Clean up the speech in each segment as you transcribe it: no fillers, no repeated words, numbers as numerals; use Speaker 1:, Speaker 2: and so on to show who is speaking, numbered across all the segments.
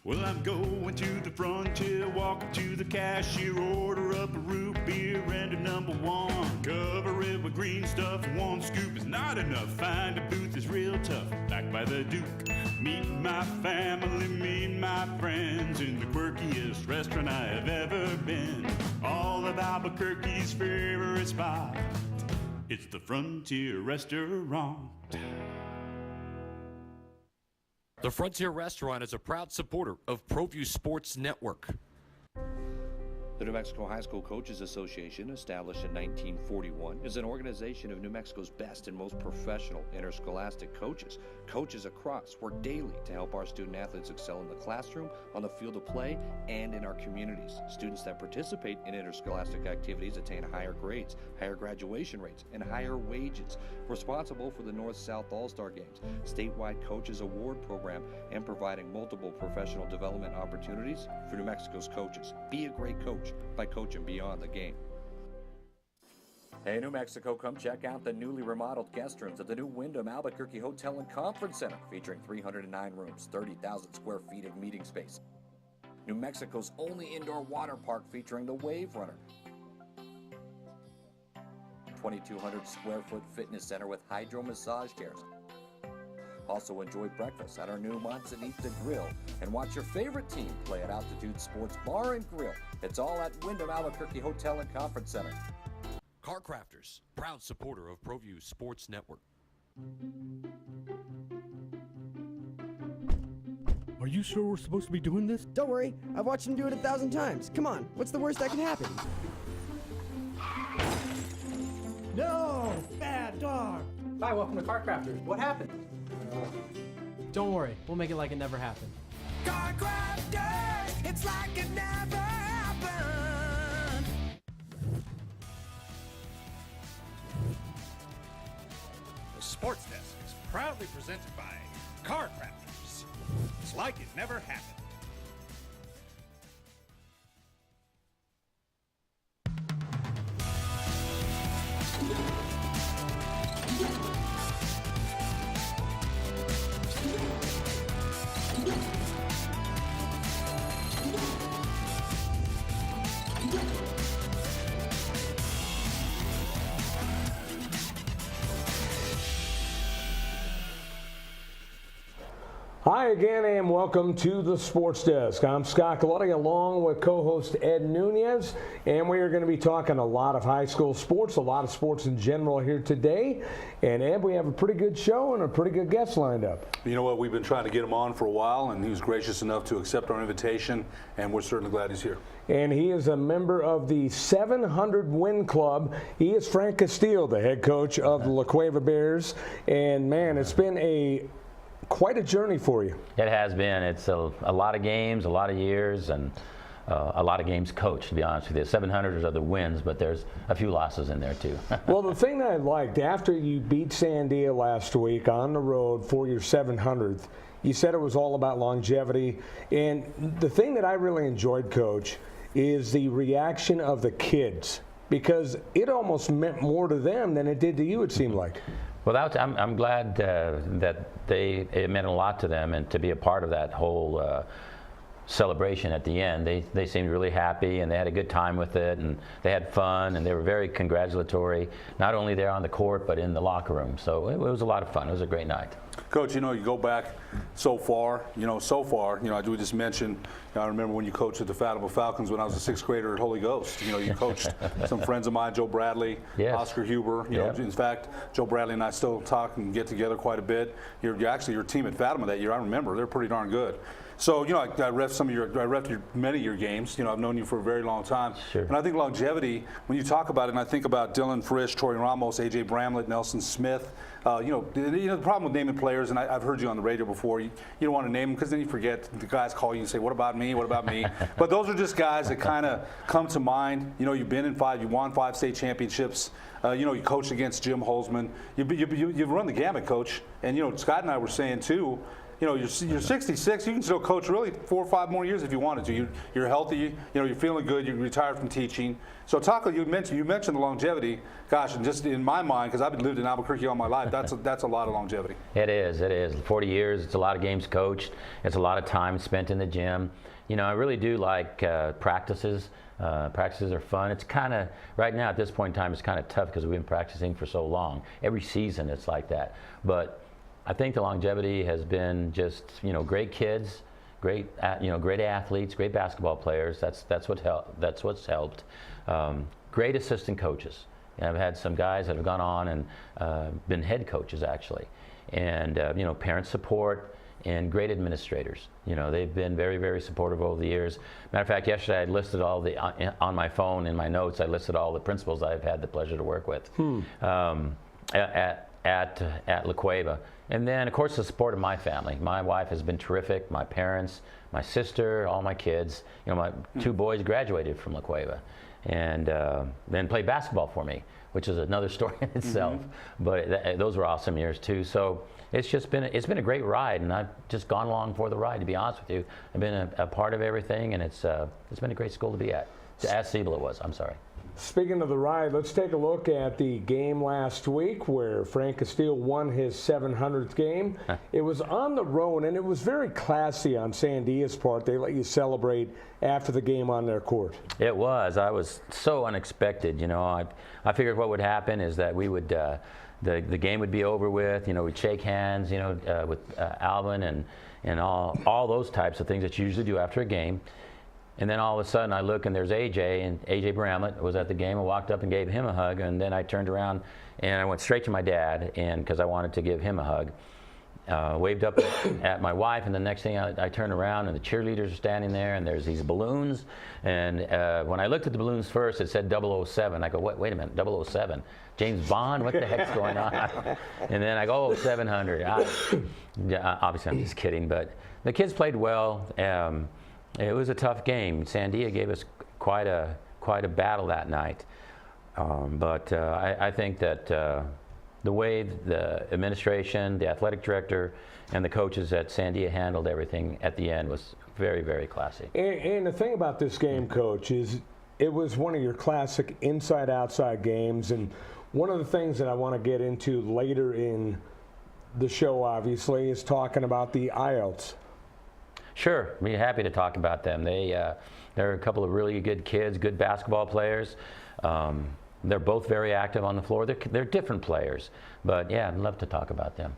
Speaker 1: Well, I'm going to the frontier, walk up to the cashier, order up a root beer and a number one. Cover it with green stuff, one scoop is not enough. Find a booth is real tough, back by the Duke. Meet my family, meet my friends in the quirkiest restaurant I have ever been. All of Albuquerque's favorite spot, it's the Frontier Restaurant.
Speaker 2: The Frontier Restaurant is a proud supporter of Proview Sports Network.
Speaker 3: The New Mexico High School Coaches Association, established in 1941, is an organization of New Mexico's best and most professional interscholastic coaches. Coaches across work daily to help our student athletes excel in the classroom, on the field of play, and in our communities. Students that participate in interscholastic activities attain higher grades, higher graduation rates, and higher wages. Responsible for the North-South All-Star Games, statewide Coaches Award Program, and providing multiple professional development opportunities for New Mexico's coaches. Be a great coach by coaching beyond the game. Hey, New Mexico, come check out the newly remodeled guest rooms at the new Wyndham Albuquerque Hotel and Conference Center, featuring 309 rooms, 30,000 square feet of meeting space. New Mexico's only indoor water park featuring the Wave Runner. 2,200 square foot fitness center with hydro massage chairs. Also enjoy breakfast at our new Manzanita Grill and watch your favorite team play at Altitude Sports Bar and Grill. It's all at Wyndham Albuquerque Hotel and Conference Center.
Speaker 2: Car Crafters, proud supporter of Proview Sports Network.
Speaker 4: Are you sure we're supposed to be doing this?
Speaker 5: Don't worry, I've watched him do it 1,000 times. Come on, what's the worst that can happen?
Speaker 4: No! Bad dog!
Speaker 6: Hi, welcome to Car Crafters. What happened? Don't worry, we'll make it like it never happened.
Speaker 7: Car Crafters, it's like it never happened.
Speaker 8: The Sports Desk is proudly presented by Car Crafters. It's like it never happened.
Speaker 9: Hi again and welcome to the Sports Desk. I'm Scott Gallotti along with co-host Ed Nunez, and we are going to be talking a lot of high school sports, a lot of sports in general here today. And Ed, we have a pretty good show and a pretty good guest lined up.
Speaker 10: You know what, we've been trying to get him on for a while, and he was gracious enough to accept our invitation, and we're certainly glad he's here.
Speaker 9: And he is a member of the 700 Win Club. He is Frank Castillo, the head coach of the La Cueva Bears. And man, it's been quite a journey for you.
Speaker 11: It has been. It's a lot of games, a lot of years, and a lot of games coached, to be honest with you. 700 are the wins, but there's a few losses in there too.
Speaker 9: Well, the thing that I liked, after you beat Sandia last week on the road for your 700th, you said it was all about longevity. And the thing that I really enjoyed, Coach, is the reaction of the kids, because it almost meant more to them than it did to you, it seemed like.
Speaker 11: Well, I'm glad that it meant a lot to them, and to be a part of that whole celebration at the end. They seemed really happy, and they had a good time with it, and they had fun, and they were very congratulatory, not only there on the court, but in the locker room. So it was a lot of fun. It was a great night.
Speaker 10: Coach, you go back so far, I do just mention, I remember when you coached at the Fatima Falcons when I was a sixth grader at Holy Ghost. You coached some friends of mine, Joe Bradley, yes. Oscar Huber. In fact, Joe Bradley and I still talk and get together quite a bit. Your team at Fatima that year, I remember, they're pretty darn good. So, I reffed many of your games. I've known you for a very long time.
Speaker 11: Sure.
Speaker 10: And I think longevity, when you talk about it, and I think about Dylan Frisch, Troy Ramos, A.J. Bramlett, Nelson Smith, the problem with naming players, and I've heard you on the radio before, you don't want to name them because then you forget. The guys call you and say, what about me? What about me? But those are just guys that kind of come to mind. You've been in you won 5 state championships. You coached against Jim Holzman. You've run the gamut, Coach. And, Scott and I were saying, too, you're 66. You can still coach really 4 or 5 more years if you wanted to. You're healthy. You're feeling good. You're retired from teaching. So Taco, you mentioned the longevity. Gosh, and just in my mind, because I've lived in Albuquerque all my life, that's a lot of longevity.
Speaker 11: It is. It is. 40 years. It's a lot of games coached. It's a lot of time spent in the gym. I really do like practices. Practices are fun. It's kind of, right now at this point in time, it's kind of tough because we've been practicing for so long. Every season it's like that. But I think the longevity has been just, great kids, great athletes, great basketball players. That's what's helped. Great assistant coaches. I've had some guys that have gone on and been head coaches actually, and parent support and great administrators. They've been very, very supportive over the years. Matter of fact, yesterday I listed all on my phone in my notes. I listed all the principals I've had the pleasure to work with at La Cueva. And then, of course, the support of my family. My wife has been terrific. My parents, my sister, all my kids. My 2 boys graduated from La Cueva, and then played basketball for me, which is another story in itself. But those were awesome years too. So it's been a great ride, and I've just gone along for the ride. To be honest with you, I've been a part of everything, and it's been a great school to be at. At Siebel it was. I'm sorry.
Speaker 9: Speaking of the ride, let's take a look at the game last week where Frank Castillo won his 700th game. It was on the road, and it was very classy on Sandia's part. They let you celebrate after the game on their court. It was. I was so unexpected. I figured what would happen is that we would the game would be over with. We'd shake hands. With Alvin and all those types of things that you usually do after a game. And then all of a sudden I look and there's AJ, and AJ Bramlett was at the game. I walked up and gave him a hug, and then I turned around and I went straight to my dad, and because I wanted to give him a hug. Waved up at my wife, and the next thing I turned around and the cheerleaders are standing there, and there's these balloons, and when I looked at the balloons first it said 007. I go, wait a minute, 007? James Bond? What the heck's going on? And then I go, 700. Obviously I'm just kidding, but the kids played well. It was a tough game. Sandia gave us quite a battle that night, but I think that the way the administration, the athletic director, and the coaches at Sandia handled everything at the end was very, very classy. And the thing about this game, Coach, is it was one of your classic inside-outside games, and one of the things that I want to get into later in the show, obviously, is talking about the IELTS. Sure, I'd be happy to talk about them. They're a couple of really good kids, good basketball players. They're both very active on the floor. They're different players, but yeah, I'd love to talk about them.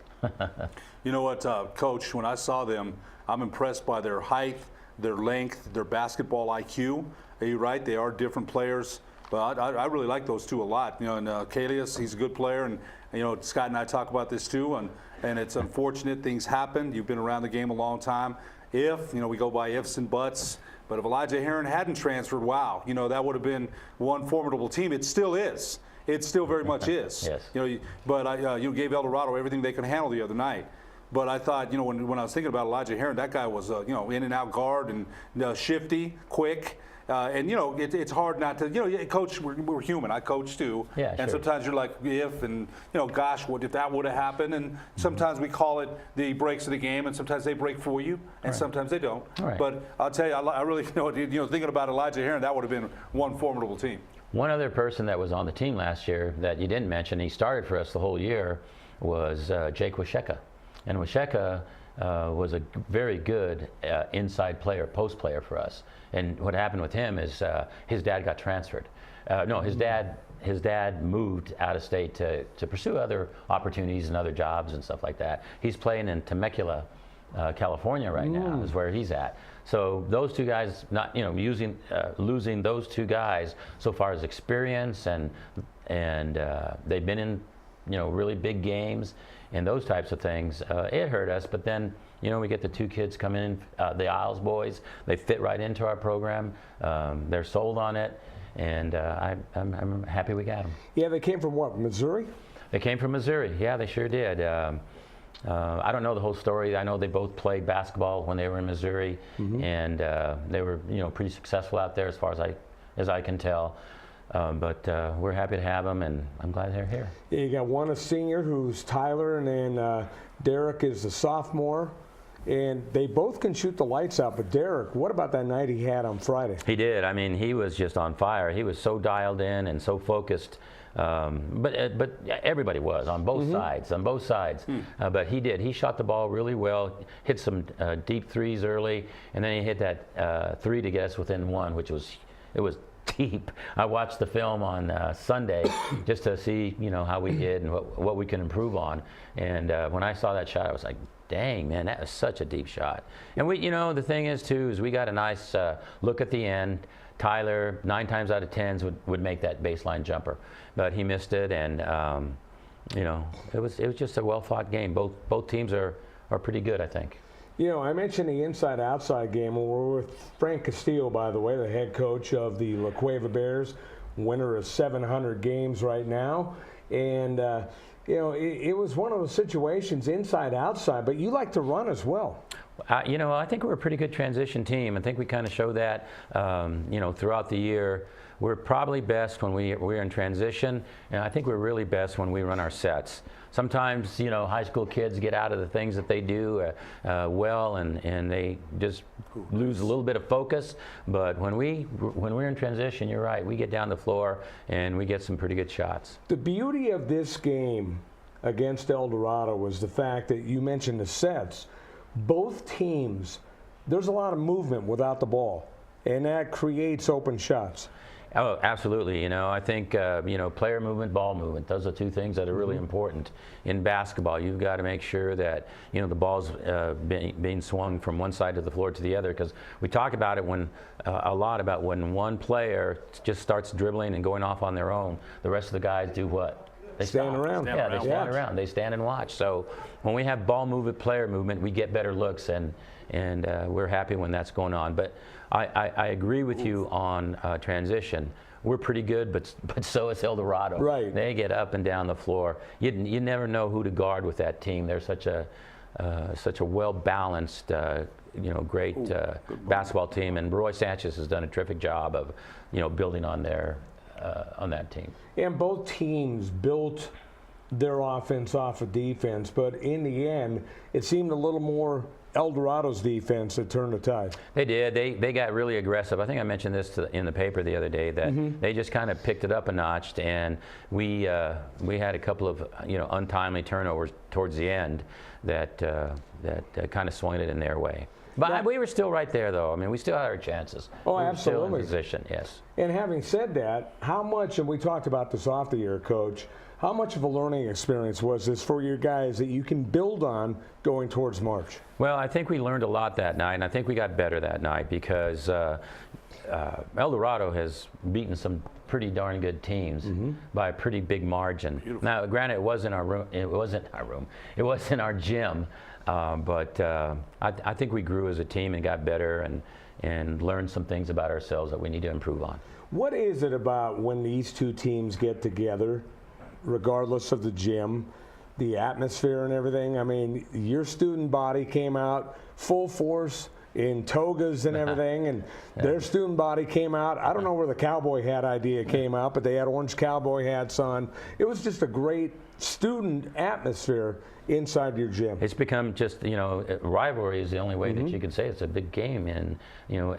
Speaker 10: You know what, Coach, when I saw them, I'm impressed by their height, their length, their basketball IQ. You're right, they are different players, but I really like those two a lot. And Kalius, he's a good player, and Scott and I talk about this too, and it's unfortunate things happen. You've been around the game a long time. If, we go by ifs and buts, but if Elijah Heron hadn't transferred, wow, that would have been one formidable team. It still is. It still very much is. Yes. But you gave El Dorado everything they could handle the other night. But I thought, when I was thinking about Elijah Heron, that guy was, in and out guard and shifty, quick. And it's hard not to, Coach, we're human. I coach too. Yeah, and sure. Sometimes you're like, if, and gosh, what if that would have happened? And sometimes we call it the breaks of the game, and sometimes they break for you, and sometimes they don't. Right. But I'll tell you, I really, thinking about Elijah Heron, that would have been one formidable team. One other person that was on the team last year that you didn't mention, he started for us the whole year, was Jake Washeka. And Washeka was a very good inside player, post player for us. And what happened with him is his dad got transferred. No, his dad moved out of state to pursue other opportunities and other jobs and stuff like that. He's playing in Temecula, California right now is where he's at. So those two guys, losing those two guys so far as experience and they've been in really big games and those types of things, it hurt us. But then we get the two kids come in, the Isles boys. They fit right into our program. They're sold on it, and I'm happy we got them. Yeah, they came from what, Missouri? They came from Missouri. Yeah, they sure did. I don't know the whole story. I know they both played basketball when they were in Missouri, and they were pretty successful out there as far as I can tell. But we're happy to have them, and I'm glad they're here. Yeah, you got one a senior who's Tyler, and then Derek is a sophomore.
Speaker 9: and they both can shoot the lights out. But Derek, what about that night he had on Friday?
Speaker 11: He did. I mean, he was just on fire. He was so dialed in and so focused. But everybody was on both sides. But he did. He shot the ball really well, hit some deep threes early, and then he hit that three to get us within one, which was deep. I watched the film on Sunday just to see, how we did and what we can improve on. And when I saw that shot, I was like, dang, man, that was such a deep shot. And we, the thing is too, is we got a nice look at the end. Tyler, 9 times out of 10 would make that baseline jumper, but he missed it, and it was just a well-fought game. Both teams are pretty good, I think.
Speaker 9: I mentioned the inside-outside game. Well, we're with Frank Castillo, by the way, the head coach of the La Cueva Bears, winner of 700 games right now, and it was one of those situations inside-outside, but you like to run as well.
Speaker 11: I think we're a pretty good transition team. I think we kind of show that, throughout the year. We're probably best when we're in transition, and I think we're really best when we run our sets. Sometimes, high school kids get out of the things that they do well, and they just lose a little bit of focus. But when we're in transition, you're right. We get down the floor and we get some pretty good shots.
Speaker 9: The beauty of this game against El Dorado was the fact that you mentioned the sets. Both teams, there's a lot of movement without the ball, and that creates open shots.
Speaker 11: Oh, absolutely. I think, player movement, ball movement, those are two things that are really important. In basketball, you've got to make sure that, the ball's being swung from one side of the floor to the other, because we talk about it a lot about when one player just starts dribbling and going off on their own, the rest of the guys do what? They
Speaker 9: stand around.
Speaker 11: They stand around. They stand and watch. So when we have ball movement, player movement, we get better looks, and we're happy when that's going on. But I agree with you on transition. We're pretty good, but so is El Dorado.
Speaker 9: Right.
Speaker 11: They get up and down the floor. You never know who to guard with that team. They're such a well balanced, great basketball team. And Roy Sanchez has done a terrific job of building on that team.
Speaker 9: And both teams built their offense off of defense, but in the end, it seemed a little more El Dorado's defense that turned the tide.
Speaker 11: They did. They got really aggressive. I think I mentioned this in the paper the other day, that they just kind of picked it up a notch, and we had a couple of untimely turnovers towards the end that kind of swung it in their way. But we were still right there, though. I mean, we still had our chances.
Speaker 9: Oh,
Speaker 11: we were
Speaker 9: absolutely.
Speaker 11: Still in position, yes.
Speaker 9: And having said that, how much, and we talked about this off the air, Coach, how much of a learning experience was this for your guys that you can build on going towards March?
Speaker 11: Well, I think we learned a lot that night, and I think we got better that night because El Dorado has beaten some pretty darn good teams by a pretty big margin. Beautiful. Now, granted, it wasn't our room. It wasn't our gym. But I think we grew as a team and got better and learned some things about ourselves that we need to improve on.
Speaker 9: What is it about when these two teams get together, regardless of the gym, the atmosphere and everything? I mean, your student body came out full force in togas and everything, and their student body came out. I don't know where the cowboy hat idea came out, but they had orange cowboy hats on. It was just a great student atmosphere inside your gym.
Speaker 11: It's become just, rivalry is the only way that you can say it's a big game, and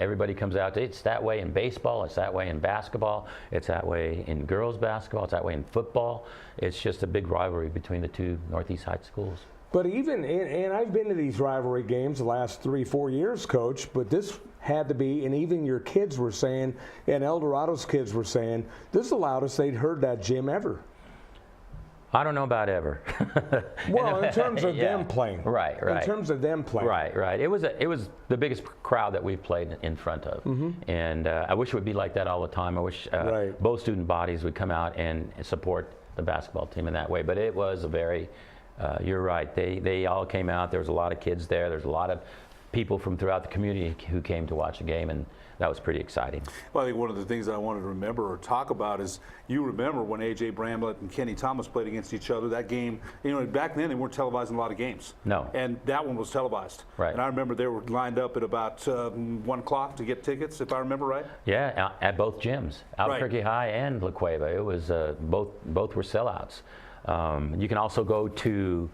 Speaker 11: everybody comes out. It's that way in baseball, it's that way in basketball, it's that way in girls basketball, it's that way in football. It's just a big rivalry between the two Northeast high schools.
Speaker 9: But even, and I've been to these rivalry games the last 3-4 years, Coach, but this had to be, and even your kids were saying, and El Dorado's kids were saying, this is the loudest they'd heard that gym ever.
Speaker 11: I don't know about ever.
Speaker 9: Well, in terms of them playing.
Speaker 11: Right.
Speaker 9: In terms of them playing.
Speaker 11: Right. It was the biggest crowd that we've played in front of. And I wish it would be like that all the time. I wish both student bodies would come out and support the basketball team in that way. But it was a very, you're right. They all came out. There was a lot of kids there. There's a lot of people from throughout the community who came to watch the game, and that was pretty exciting.
Speaker 10: Well, I think one of the things that I wanted to remember or talk about is, you remember when A.J. Bramlett and Kenny Thomas played against each other. That game, back then they weren't televising a lot of games.
Speaker 11: No.
Speaker 10: And that one was televised.
Speaker 11: Right.
Speaker 10: And I remember they were lined up at about 1 o'clock to get tickets, if I remember right.
Speaker 11: Yeah, at both gyms, Albuquerque High and La Cueva. It was both were sellouts. You can also go to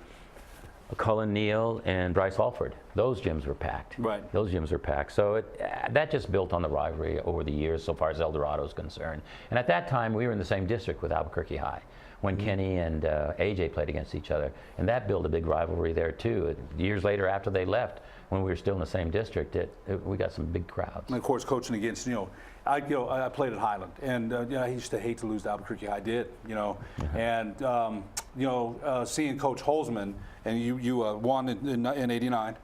Speaker 11: Cullen Neal and Bryce Alford. Those gyms were packed.
Speaker 10: Right.
Speaker 11: Those gyms were packed. So that just built on the rivalry over the years so far as El Dorado is concerned. And at that time, we were in the same district with Albuquerque High when Kenny and AJ played against each other. And that built a big rivalry there, too. Years later, after they left, when we were still in the same district, we got some big crowds.
Speaker 10: And of course, coaching against, I played at Highland, and I used to hate to lose to Albuquerque. I did, and seeing Coach Holzman, and you won in '89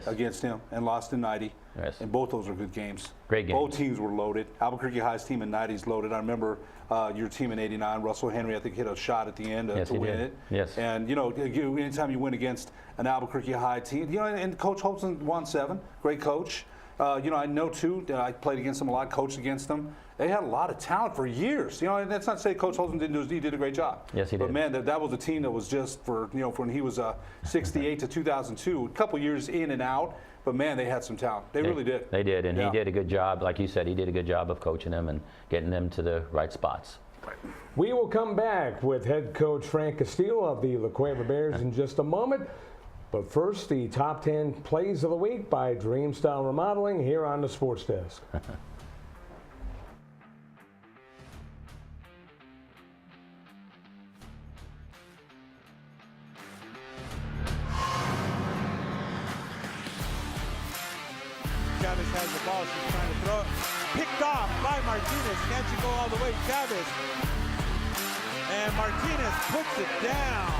Speaker 10: against him and lost in '90.
Speaker 11: Yes.
Speaker 10: And both those were good games.
Speaker 11: Great games.
Speaker 10: Both teams were loaded. Albuquerque High's team in '90s loaded. I remember your team in '89. Russell Henry, I think, hit a shot at the end to win it.
Speaker 11: Yes.
Speaker 10: And anytime you win against an Albuquerque High team, and Coach Holzman won 7. Great coach. I know too that I played against them a lot, coached against them. They had a lot of talent for years. And that's not to say Coach Holzman didn't do. He did a great job.
Speaker 11: Yes, he did.
Speaker 10: But man, that was a team that was just for when he was 68 to 2002, a couple years in and out. But man, they had some talent. They really did.
Speaker 11: They did, and he did a good job. Like you said, he did a good job of coaching them and getting them to the right spots.
Speaker 9: We will come back with head coach Frank Castillo of the La Cueva Bears in just a moment. But first, the top 10 plays of the week by Dream Style Remodeling here on the Sports Desk.
Speaker 12: Chavez has the ball. She's trying to throw it. Picked off by Martinez. Can she go all the way? Chavez. And Martinez puts it down.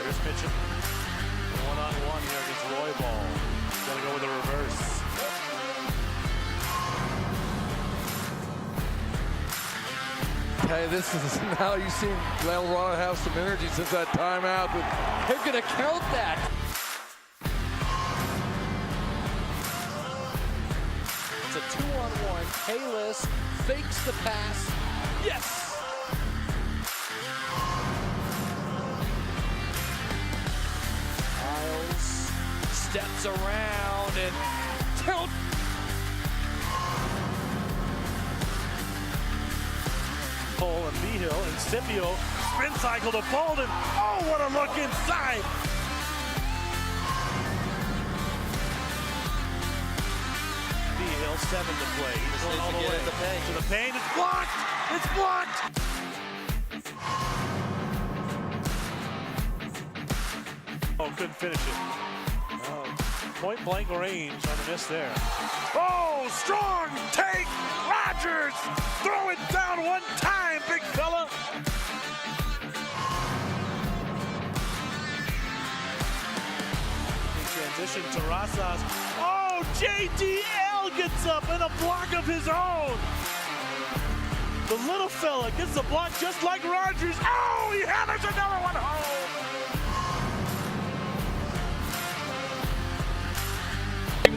Speaker 13: Here's pitching. One-on-one here against Roy Ball. Gonna go with a reverse.
Speaker 14: Hey, this is now you've seen El Dorado have some energy since that timeout. But they're going to count that.
Speaker 15: It's a 2-on-1. Kalis fakes the pass. Yes! Miles steps around and tilt.
Speaker 13: Cole and Behill and Scipio spin cycle to Bolden. Oh, what a look inside! Behill 7 to play. He's going all the way to the paint. It's blocked! It's blocked! Oh, couldn't finish it. Point blank range on the miss there. Oh, strong take! Rogers! Throw it down one time, big fella! In transition to Razas. Oh, JDL gets up in a block of his own! The little fella gets the block just like Rogers. Oh, he hammers another one home!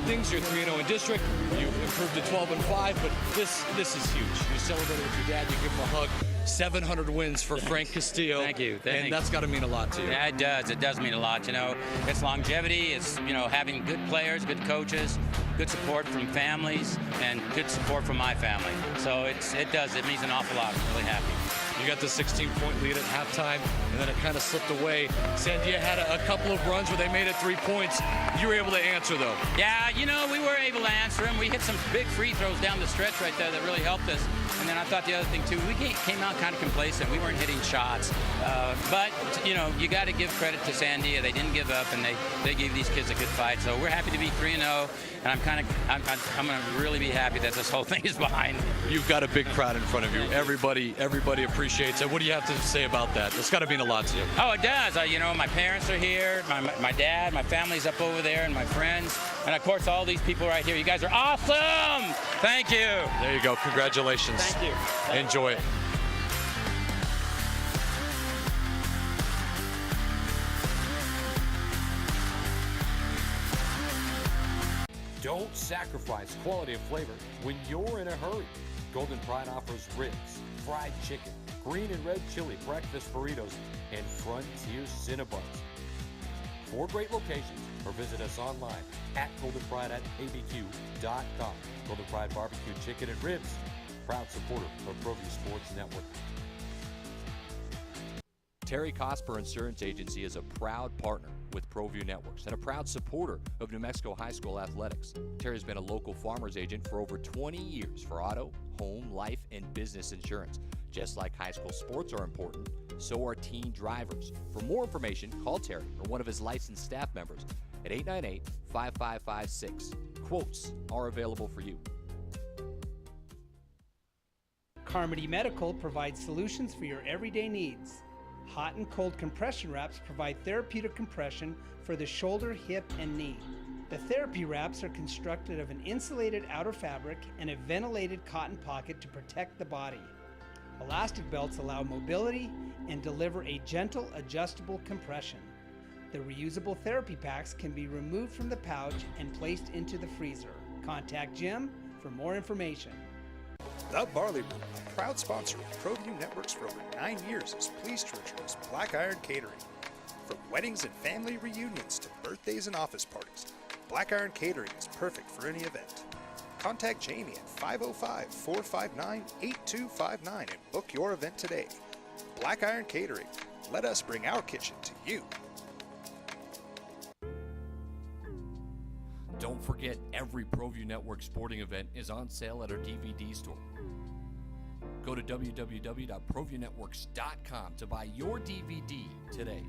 Speaker 16: Things, you're 3-0 in district, you improved to 12-5, but this is huge. You celebrated with your dad, you give him a hug. 700 wins for Frank Castillo.
Speaker 17: Thank you.
Speaker 16: And that's got to mean a lot to you.
Speaker 17: Yeah, it does. It does mean a lot. It's longevity. It's having good players, good coaches, good support from families, and good support from my family. So it does. It means an awful lot. I'm really happy.
Speaker 16: You got the 16-point lead at halftime, and then it kind of slipped away. Sandia had a couple of runs where they made it 3 points. You were able to answer, though.
Speaker 17: Yeah, we were able to answer them. We hit some big free throws down the stretch right there that really helped us. And then I thought the other thing, too, we came out kind of complacent. We weren't hitting shots. But, you got to give credit to Sandia. They didn't give up, and they gave these kids a good fight. So we're happy to be 3-0, and I'm going to really be happy that this whole thing is behind.
Speaker 16: You've got a big crowd in front of you. Everybody appreciates it. What do you have to say about that? It's got to mean a lot to you.
Speaker 17: Oh, it does. My parents are here, my dad, my family's up over there, and my friends. And, of course, all these people right here. You guys are awesome! Thank you.
Speaker 16: There you go. Congratulations.
Speaker 17: Thank you.
Speaker 16: Enjoy it.
Speaker 2: Don't sacrifice quality and flavor when you're in a hurry. Golden Pride offers ribs, fried chicken, green and red chili breakfast burritos, and Frontier Cinnabons. 4 great locations, or visit us online at goldenpride@abq.com. Golden Pride Barbecue Chicken and Ribs, proud supporter of Proview Sports Network.
Speaker 3: Terry Cosper Insurance Agency is a proud partner with Proview Networks and a proud supporter of New Mexico high school athletics. Terry's been a local farmer's agent for over 20 years for auto, home, life, and business insurance. Just like high school sports are important, so are teen drivers. For more information, call Terry or one of his licensed staff members at 898-5556. Quotes are available for you.
Speaker 18: Carmody Medical provides solutions for your everyday needs. Hot and cold compression wraps provide therapeutic compression for the shoulder, hip, and knee. The therapy wraps are constructed of an insulated outer fabric and a ventilated cotton pocket to protect the body. Elastic belts allow mobility and deliver a gentle, adjustable compression. The reusable therapy packs can be removed from the pouch and placed into the freezer. Contact Jim for more information.
Speaker 8: The Barley Room, a proud sponsor of Proview Networks for over 9 years, is pleased to introduce Black Iron Catering. From weddings and family reunions to birthdays and office parties, Black Iron Catering is perfect for any event. Contact Jamie at 505-459-8259 and book your event today. Black Iron Catering. Let us bring our kitchen to you.
Speaker 3: Don't forget, every Proview Network sporting event is on sale at our DVD store. Go to www.proviewNetworks.com to buy your DVD today.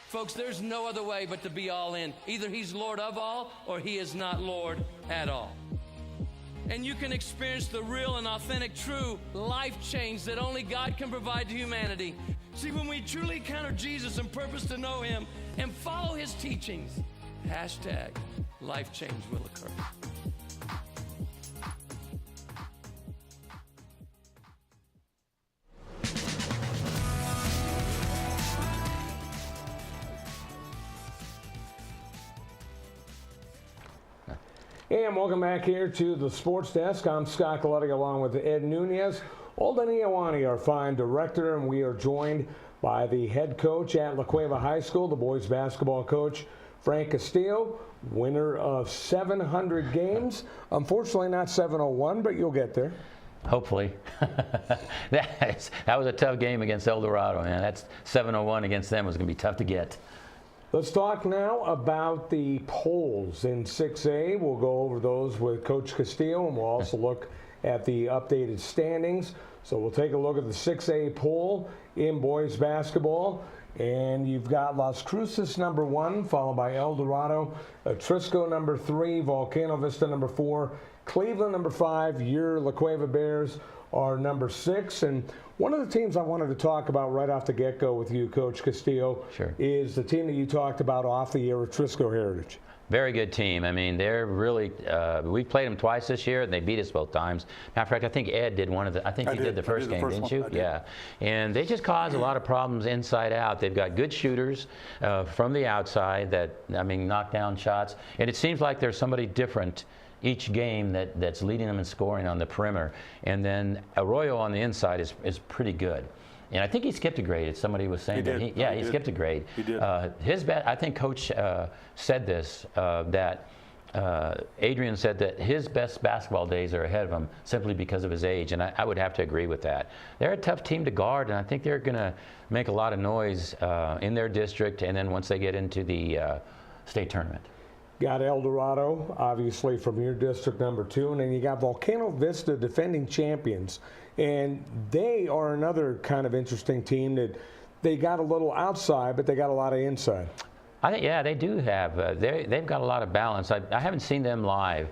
Speaker 15: Folks, there's no other way but to be all in. Either he's Lord of all or he is not Lord at all. And you can experience the real and authentic, true life change that only God can provide to humanity. See, when we truly encounter Jesus and purpose to know him and follow his teachings, #life change will occur.
Speaker 9: And welcome back here to the Sports Desk. I'm Scott Coletti along with Ed Nunez. Alden Iowani, our fine director, and we are joined by the head coach at La Cueva High School, the boys basketball coach, Frank Castillo, winner of 700 games. Unfortunately, not 701, but you'll get there.
Speaker 11: Hopefully. that was a tough game against El Dorado, man. That's 701 against them was going to be tough to get.
Speaker 9: Let's talk now about the polls in 6A. We'll go over those with Coach Castillo, and we'll also look at the updated standings. So we'll take a look at the 6A poll in boys basketball. And you've got Las Cruces number 1, followed by El Dorado, Trisco number 3, Volcano Vista number 4, Cleveland number 5, your La Cueva Bears are number 6. And one of the teams I wanted to talk about right off the get-go with you, Coach Castillo, is the team that you talked about off the air with Trisco Heritage.
Speaker 11: Very good team. I mean, they're really, we played them twice this year, and they beat us both times. Matter of fact, I think Ed did one of the, I think you did the first game, didn't you? Yeah. And they just caused a lot of problems inside out. They've got good shooters from the outside that, I mean, knock down shots. And it seems like there's somebody different each game that's leading them in scoring on the perimeter. And then Arroyo on the inside is pretty good. And I think he skipped a grade. Somebody was saying that he skipped a grade.
Speaker 10: He did.
Speaker 11: I think Coach said this, that Adrian said that his best basketball days are ahead of him simply because of his age, and I would have to agree with that. They're a tough team to guard, and I think they're going to make a lot of noise in their district and then once they get into the state tournament.
Speaker 9: Got El Dorado, obviously, from your district, number 2, and then you got Volcano Vista, defending champions. And they are another kind of interesting team that they got a little outside, but they got a lot of inside.
Speaker 11: I think, yeah, they do have. They've got a lot of balance. I haven't seen them live.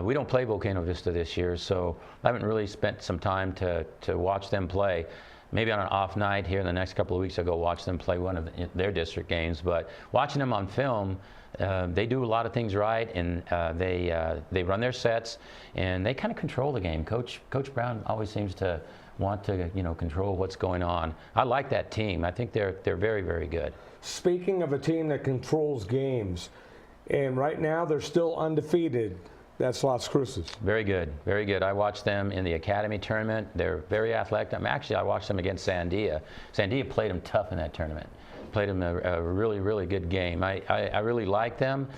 Speaker 11: We don't play Volcano Vista this year, so I haven't really spent some time to watch them play. Maybe on an off night here in the next couple of weeks, I'll go watch them play one of their district games. But watching them on film, they do a lot of things right, and they run their sets, and they kind of control the game. Coach Brown always seems to want to control what's going on. I like that team. I think they're very, very good.
Speaker 9: Speaking of a team that controls games, and right now they're still undefeated. That's Las Cruces.
Speaker 11: Very good, very good. I watched them in the academy tournament. They're very athletic. I watched them against Sandia. Sandia played them tough in that tournament. played them a really, really good game. I really like them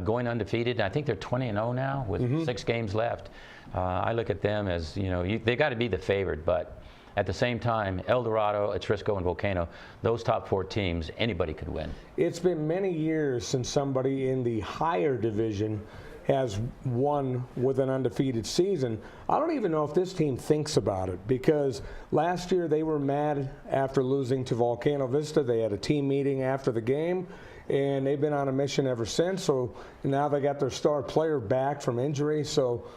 Speaker 11: going undefeated. I think they're 20-0 now with 6 games left. I look at them as, they got to be the favorite, but at the same time, El Dorado, Atrisco, and Volcano, those top 4 teams, anybody could win. It's been many years since somebody in the higher division has won with an undefeated season. I don't even know if this team thinks about it, because last year they were mad after losing to Volcano Vista. They had a team meeting after the game, and they've been on a mission ever since. So now they got their star player back from injury. So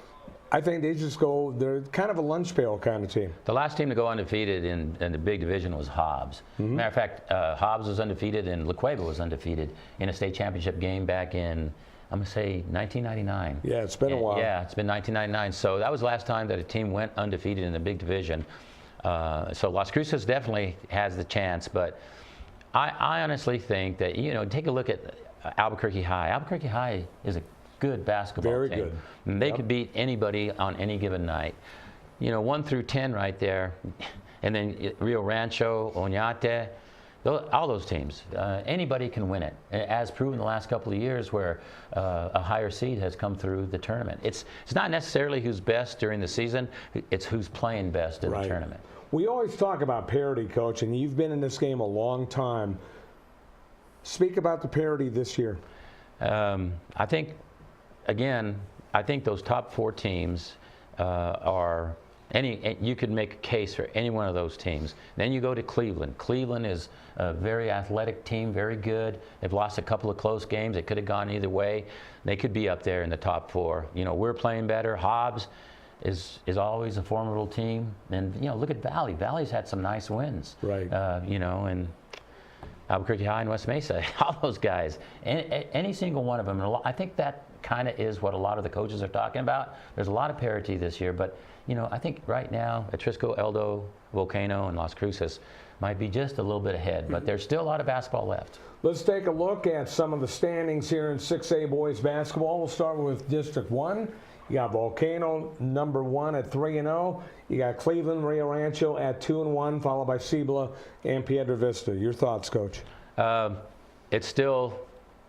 Speaker 11: I think they just go, they're kind of a lunch pail kind of team. The last team to go undefeated in the big division was Hobbs. Matter of fact, Hobbs was undefeated and La Cueva was undefeated in a state championship game back in, I'm going to say 1999. Yeah, it's been a while. Yeah, it's been 1999. So that was the last time that a team went undefeated in the big division. So Las Cruces definitely has the chance, but I honestly think that, take a look at Albuquerque High. Albuquerque High is a good basketball team. Very good. And they could beat anybody on any given night. 1 through 10 right there. And then Rio Rancho, Oñate, all those teams, anybody can win it, as proven the last couple of years where a higher seed has come through the tournament. It's not necessarily who's best during the season, it's who's playing best in the tournament. We always talk about parity, Coach, and you've been in this game a long time. Speak about the parity this year. I think, again, those top 4 teams are you could make a case for any one of those teams. Then you go to Cleveland. Cleveland is a very athletic team, very good. They've lost a couple of close games. It could have gone either way. They could be up there in the top 4. We're playing better. Hobbs is always a formidable team. And, look at Valley. Valley's had some nice wins. Right. And Albuquerque High and West Mesa, all those guys. Any single one of them. I think that kind of is what a lot of the coaches are talking about. There's a lot of parity this year, but I think right now Atrisco, Eldo, Volcano, and Las Cruces might be just a little bit ahead, but there's still a lot of basketball left. Let's take a look at some of the standings here in 6A boys basketball. We'll start with District 1. You got Volcano, number 1 at 3-0. You got Cleveland, Rio Rancho at 2-1, followed by Cibola and Piedra Vista. Your thoughts, Coach? It's still,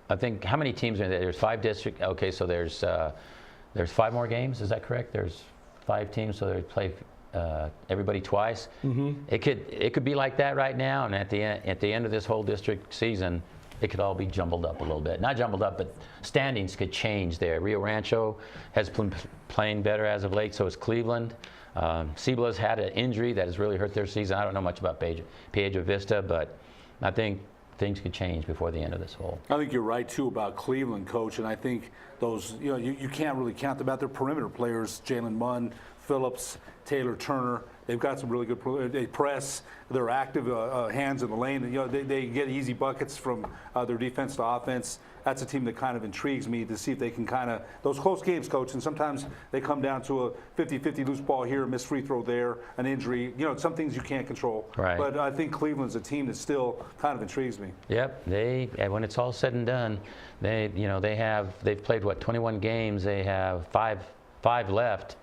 Speaker 11: I think, how many teams are there? There's 5 districts. Okay, so there's 5 more games. Is that correct? There's 5 teams, so they play everybody twice. It could be like that right now, and at the end of this whole district season, it could all be jumbled up a little bit. Not jumbled up, but standings could change there. Rio Rancho has been playing better as of late, so has Cleveland. Cibola's had an injury that has really hurt their season. I don't know much about Piedra Vista, but I think things could change before the end of this whole.
Speaker 10: I think you're right, too, about Cleveland, Coach, and I think those, you can't really count them out. Their perimeter players, Jalen Munn, Phillips, Taylor Turner, they've got some really good, they press, they're active hands in the lane. They get easy buckets from their defense to offense. That's a team that kind of intrigues me to see if they can kind of, those close games, Coach, and sometimes they come down to a 50-50 loose ball here, a missed free throw there, an injury. Some things you can't control. Right. But I think Cleveland's a team that still kind of intrigues me. Yep. When it's all said and done, they've played, 21 games. They have five left.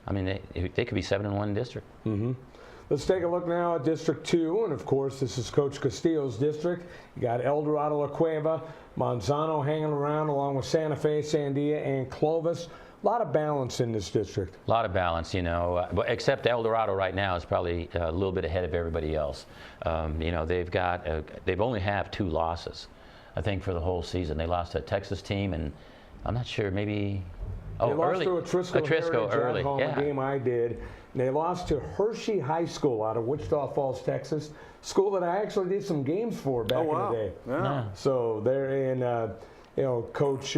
Speaker 10: I mean, they could be 7-1 district. Let's take a look now at District 2, and of course this is Coach Castillo's district. You got El Dorado, La Cueva, Manzano hanging around along with Santa Fe, Sandia, and Clovis. A lot of balance in this district. A lot of balance, except El Dorado right now is probably a little bit ahead of everybody else. They've only have 2 losses, I think, for the whole season. They lost to a Texas team, and I'm not sure, maybe. They lost to Atrisco early. Yeah. The game I did. They lost to Hershey High School out of Wichita Falls, Texas. School that I actually did some games for back in the day. Yeah. So they're in, Coach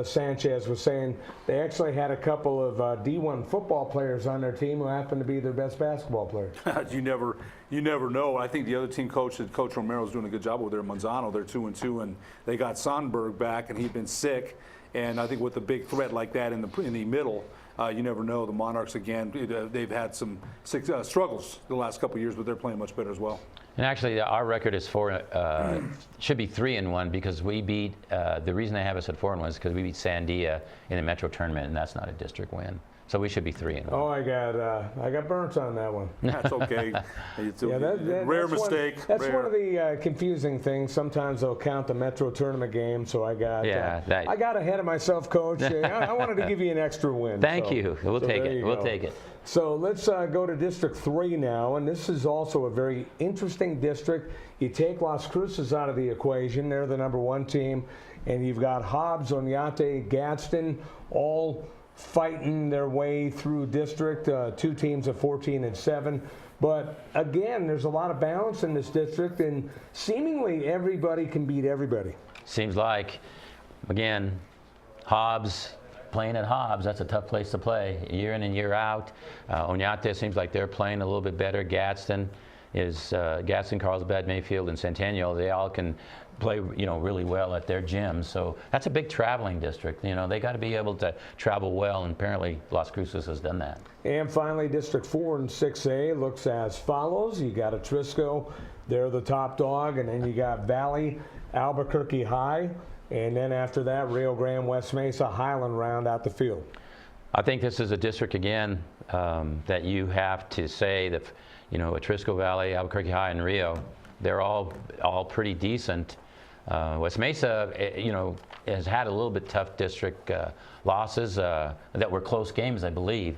Speaker 10: Sanchez was saying they actually had a couple of D1 football players on their team who happened to be their best basketball players. You never know. I think the other team coach Romero's doing a good job with their Manzano. They're 2-2, and they got Sonnenberg back, and he'd been sick. And I think with a big threat like that in the middle, you never know. The Monarchs, again, they've had some struggles the last couple of years, but they're playing much better as well.
Speaker 11: And actually, our record is should be 3-1 because we beat. The reason they have us at 4-1 is because we beat Sandia in the Metro tournament, and that's not a district win. So we should be 3-1.
Speaker 9: Oh, I got burnt on that one.
Speaker 10: That's okay. It's a rare mistake.
Speaker 9: That's one of the confusing things. Sometimes they'll count the Metro tournament game, so I got I got ahead of myself, Coach. I wanted to give you an extra win.
Speaker 11: Thank you. We'll take it. We'll take it.
Speaker 9: So let's go to District 3 now, and this is also a very interesting district. You take Las Cruces out of the equation. They're the #1 team, and you've got Hobbs, Oñate, Gadsden, all fighting their way through district, 2 teams of 14 and 7. But again, there's a lot of balance in this district, and seemingly everybody can beat everybody.
Speaker 11: Seems like, again, Hobbs, playing at Hobbs, that's a tough place to play year in and year out. Oñate seems like they're playing a little bit better. Gadsden, Carlsbad, Mayfield, and Centennial, they all can play, really well at their gyms. So that's a big traveling district. They got to be able to travel well, and apparently Las Cruces has done that.
Speaker 9: And finally, District 4 and 6A looks as follows. You got Atrisco, they're the top dog, and then you got Valley, Albuquerque High, and then after that, Rio Grande, West Mesa, Highland round out the field.
Speaker 11: I think this is a district, again, that you have to say that, Atrisco Valley, Albuquerque High, and Rio, they're all pretty decent. West Mesa, has had a little bit tough district losses that were close games, I believe.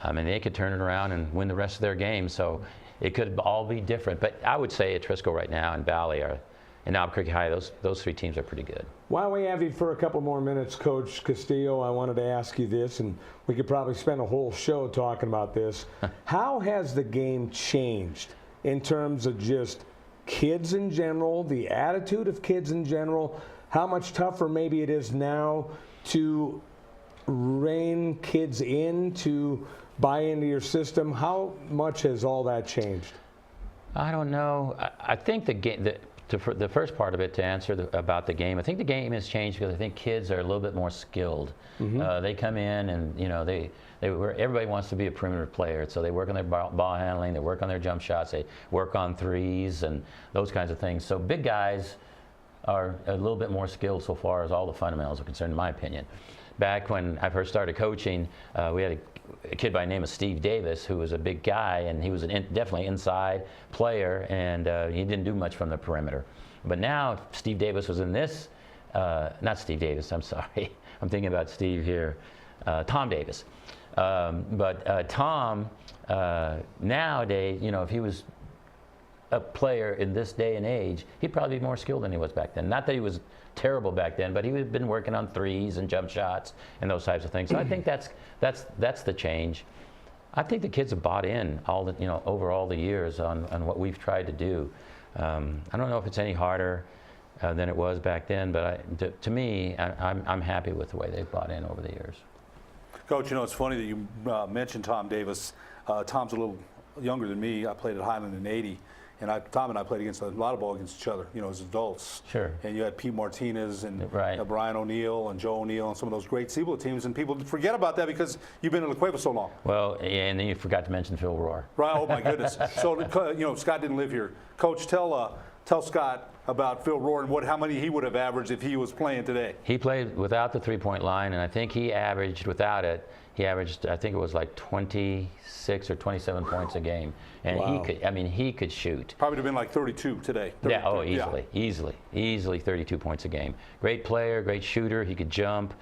Speaker 11: I mean, they could turn it around and win the rest of their games, so it could all be different. But I would say Atrisco right now and Valley and Albuquerque High, those 3 teams are pretty good.
Speaker 9: While we have you for a couple more minutes, Coach Castillo, I wanted to ask you this, and we could probably spend a whole show talking about this. How has the game changed in terms of just kids in general, the attitude of kids in general? How much tougher maybe it is now to rein kids in, to buy into your system? How much has all that changed?
Speaker 11: I don't know. I think the game, the first part of it, to answer about the game, I think the game has changed because I think kids are a little bit more skilled. They come in and everybody wants to be a perimeter player, so they work on their ball handling, they work on their jump shots, they work on threes and those kinds of things. So big guys are a little bit more skilled so far as all the fundamentals are concerned, in my opinion. Back when I first started coaching, we had a kid by the name of Steve Davis, who was a big guy, and he was definitely inside player, and he didn't do much from the perimeter. But now Steve Davis was in this, not Steve Davis, I'm sorry. I'm thinking about Steve here, Tom Davis. But Tom, nowadays, if he was a player in this day and age, he'd probably be more skilled than he was back then. Not that he was terrible back then, but he had been working on threes and jump shots and those types of things. So I think that's the change. I think the kids have bought in over all the years on what we've tried to do. I don't know if it's any harder than it was back then, but to me, I'm happy with the way they've bought in over the years.
Speaker 10: Coach, it's funny that you mentioned Tom Davis. Tom's a little younger than me. I played at Highland in '80. And Tom and I played against a lot of ball against each other, as adults.
Speaker 11: Sure.
Speaker 10: And you had Pete Martinez and Brian O'Neill and Joe O'Neill and some of those great Cibola teams, and people forget about that because you've been in La Cueva so long.
Speaker 11: Well, and then you forgot to mention Phil Rohr.
Speaker 10: Right. Oh my goodness. So Scott didn't live here. Coach, tell Scott about Phil Rohr and how many he would have averaged if he was playing today.
Speaker 11: He played without the 3-point line, and I think he averaged without it. He averaged, I think it was like 26 or 27 points a game. And wow. he could shoot.
Speaker 10: Probably would have been like 32 today.
Speaker 11: 33, easily 32 points a game. Great player, great shooter. He could jump,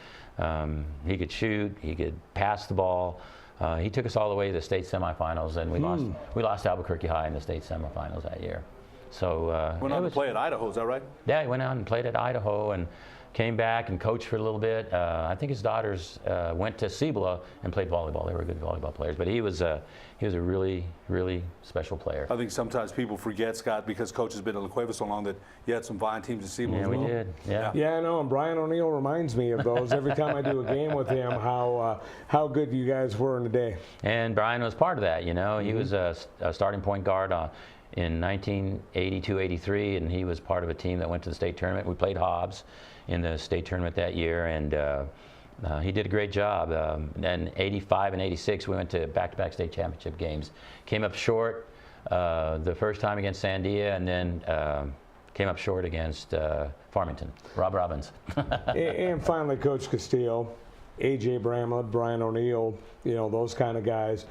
Speaker 11: he could shoot, he could pass the ball. He took us all the way to the state semifinals, and we lost Albuquerque High in the state semifinals that year. So
Speaker 10: went on to play at Idaho, is that right?
Speaker 11: Yeah, he went out and played at Idaho and came back and coached for a little bit. I think his daughters went to Cibola and played volleyball. They were good volleyball players, but he was a really, really special player.
Speaker 10: I think sometimes people forget, Scott, because Coach has been at La Cueva so long, that you had some fine teams at Cibola.
Speaker 11: Yeah, we did.
Speaker 9: Yeah, I know. And Brian O'Neill reminds me of those every time I do a game with him. How good you guys were in the day.
Speaker 11: And Brian was part of that. He was a starting point guard in 1982-83, and he was part of a team that went to the state tournament. We played Hobbs in the state tournament that year, and He did a great job. And 85 and 86, we went to back-to-back state championship games. Came up short the first time against Sandia, and then came up short against Farmington. Rob Robbins.
Speaker 9: And finally, Coach Castillo, A.J. Bramlett, Brian O'Neill, those kind of guys.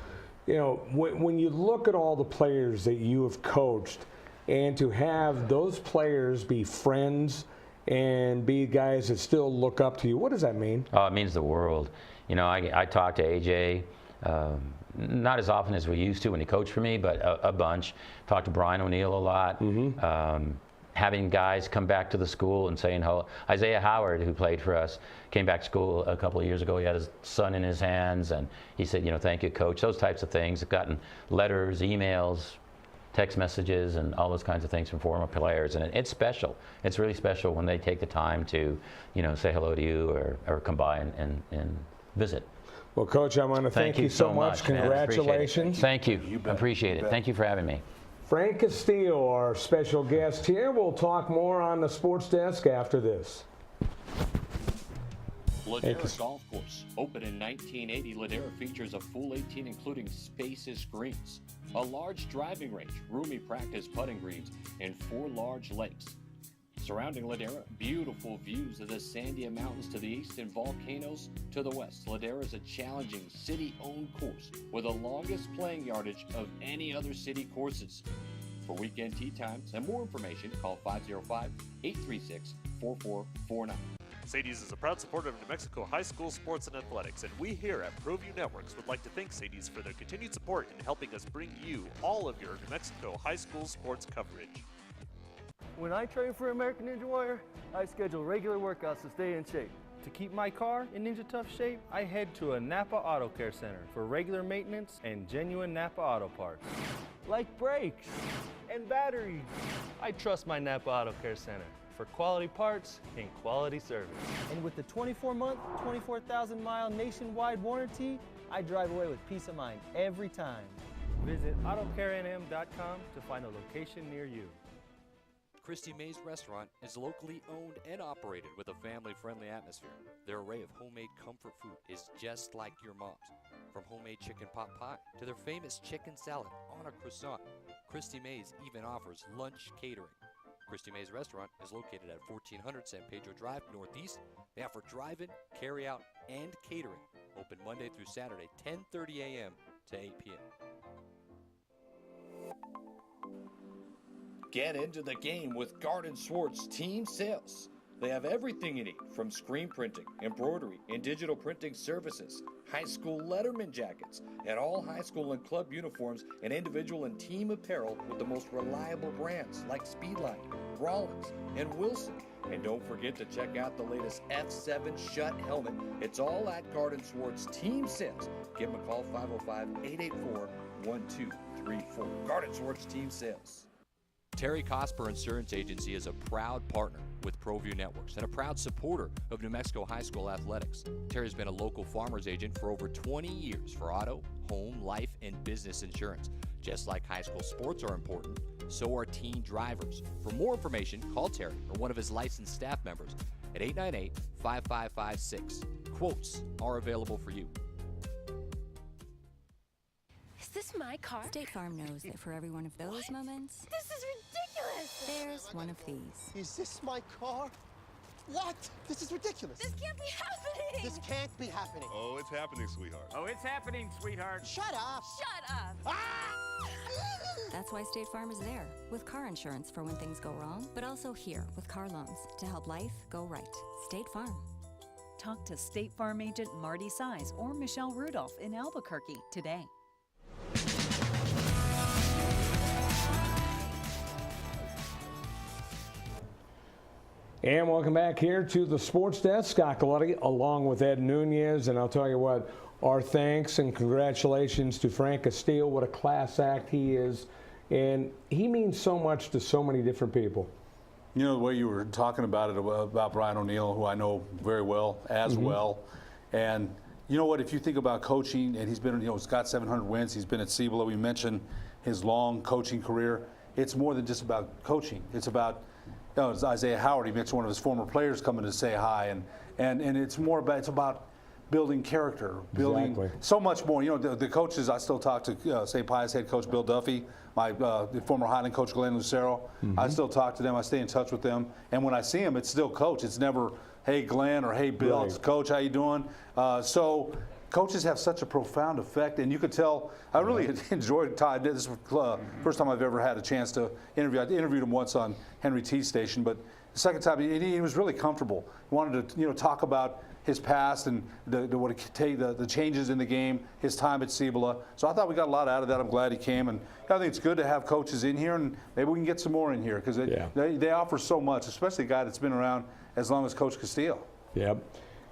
Speaker 9: When you look at all the players that you have coached, and to have those players be friends and be guys that still look up to you, what does that mean?
Speaker 11: Oh, it means the world. I talk to AJ not as often as we used to when he coached for me, but a bunch. Talk to Brian O'Neill a lot. Having guys come back to the school and saying hello. Isaiah Howard, who played for us, came back to school a couple of years ago. He had his son in his hands, and he said, thank you, Coach. Those types of things. I've gotten letters, emails, text messages, and all those kinds of things from former players, and it's special. It's really special when they take the time to, say hello to you or come by and visit.
Speaker 9: Well, Coach, I want to thank you so much. Congratulations.
Speaker 11: Thank you. Appreciate it. Thank you for having me.
Speaker 9: Frank Castillo, our special guest here. We'll talk more on the Sports Desk after this.
Speaker 3: Ladera Golf Course. Opened in 1980, Ladera features a full 18 including spacious greens, a large driving range, roomy practice putting greens, and 4 large lakes. Surrounding Ladera, beautiful views of the Sandia Mountains to the east and volcanoes to the west. Ladera is a challenging city-owned course with the longest playing yardage of any other city courses. For weekend tee times and more information, call 505-836-4449.
Speaker 19: Sadie's is a proud supporter of New Mexico high school sports and athletics, and we here at Proview Networks would like to thank Sadie's for their continued support in helping us bring you all of your New Mexico high school sports coverage.
Speaker 20: When I train for American Ninja Warrior, I schedule regular workouts to stay in shape. To keep my car in Ninja Tough shape, I head to a Napa Auto Care Center for regular maintenance and genuine Napa Auto parts. Like brakes and batteries. I trust my Napa Auto Care Center for quality parts and quality service. And with the 24-month, 24,000-mile nationwide warranty, I drive away with peace of mind every time. Visit AutoCareNM.com to find a location near you.
Speaker 3: Christy May's Restaurant is locally owned and operated with a family-friendly atmosphere. Their array of homemade comfort food is just like your mom's. From homemade chicken pot pie to their famous chicken salad on a croissant, Christy May's even offers lunch catering. Christy May's Restaurant is located at 1400 San Pedro Drive, Northeast. They offer drive-in, carry-out, and catering. Open Monday through Saturday, 10:30 a.m. to 8 p.m. Get into the game with Garden Swartz Team Sales. They have everything you need, from screen printing, embroidery, and digital printing services, high school letterman jackets, and all high school and club uniforms and individual and team apparel with the most reliable brands like Speedline, Rollins, and Wilson. And don't forget to check out the latest F7 Shut helmet. It's all at Garden Swartz Team Sales. Give them a call, 505-884-1234. Garden Swartz Team Sales. Terry Cosper Insurance Agency is a proud partner with Proview Networks and a proud supporter of New Mexico high school athletics. Terry's been a local farmer's agent for over 20 years for auto, home, life, and business insurance. Just like high school sports are important, so are teen drivers. For more information, call Terry or one of his licensed staff members at 898-5556. Quotes are available for you.
Speaker 21: Is this my car?
Speaker 22: State Farm knows that for every one of those moments,
Speaker 21: This is ridiculous!
Speaker 22: there's one of these.
Speaker 23: Is this my car? What? This is ridiculous.
Speaker 21: This can't be happening!
Speaker 23: This can't be happening.
Speaker 24: Oh, it's happening, sweetheart.
Speaker 23: Oh, it's happening, sweetheart. Shut up.
Speaker 21: Shut up!
Speaker 22: That's why State Farm is there, with car insurance for when things go wrong, but also here with car loans to help life go right. State Farm.
Speaker 25: Talk to State Farm agent Marty Size or Michelle Rudolph in Albuquerque today.
Speaker 9: And welcome back here to the Sports Desk. Scott Galletti along with Ed Nunez. And I'll tell you what, our thanks and congratulations to Frank Castillo. What a class act he is. And he means so much to so many different people.
Speaker 10: You know, the way you were talking about it, about Brian O'Neill, who I know very well, as well. And you know what, if you think about coaching, and he's been, he's got 700 wins. He's been at Cibola. We mentioned his long coaching career. It's more than just about coaching. It's about, it's Isaiah Howard. He mentioned one of his former players coming to say hi. And it's more about, building character, building so much more. You know, the coaches, I still talk to St. Pius head coach Bill Duffy, my former Highland coach Glenn Lucero. I still talk to them. I stay in touch with them. And when I see them, it's still coach. It's never, hey, Glenn, or hey, Bill. It's coach, how you doing? So coaches have such a profound effect. And you could tell, I really enjoyed Todd. This is the first time I've ever had a chance to interview. I interviewed him once on Henry T's station, but the second time he was really comfortable. He wanted to talk about his past and the changes in the game, his time at Cibola. So I thought we got a lot out of that. I'm glad he came, and I think it's good to have coaches in here, and maybe we can get some more in here because they offer so much, especially a guy that's been around as long as Coach Castillo.
Speaker 9: Yep.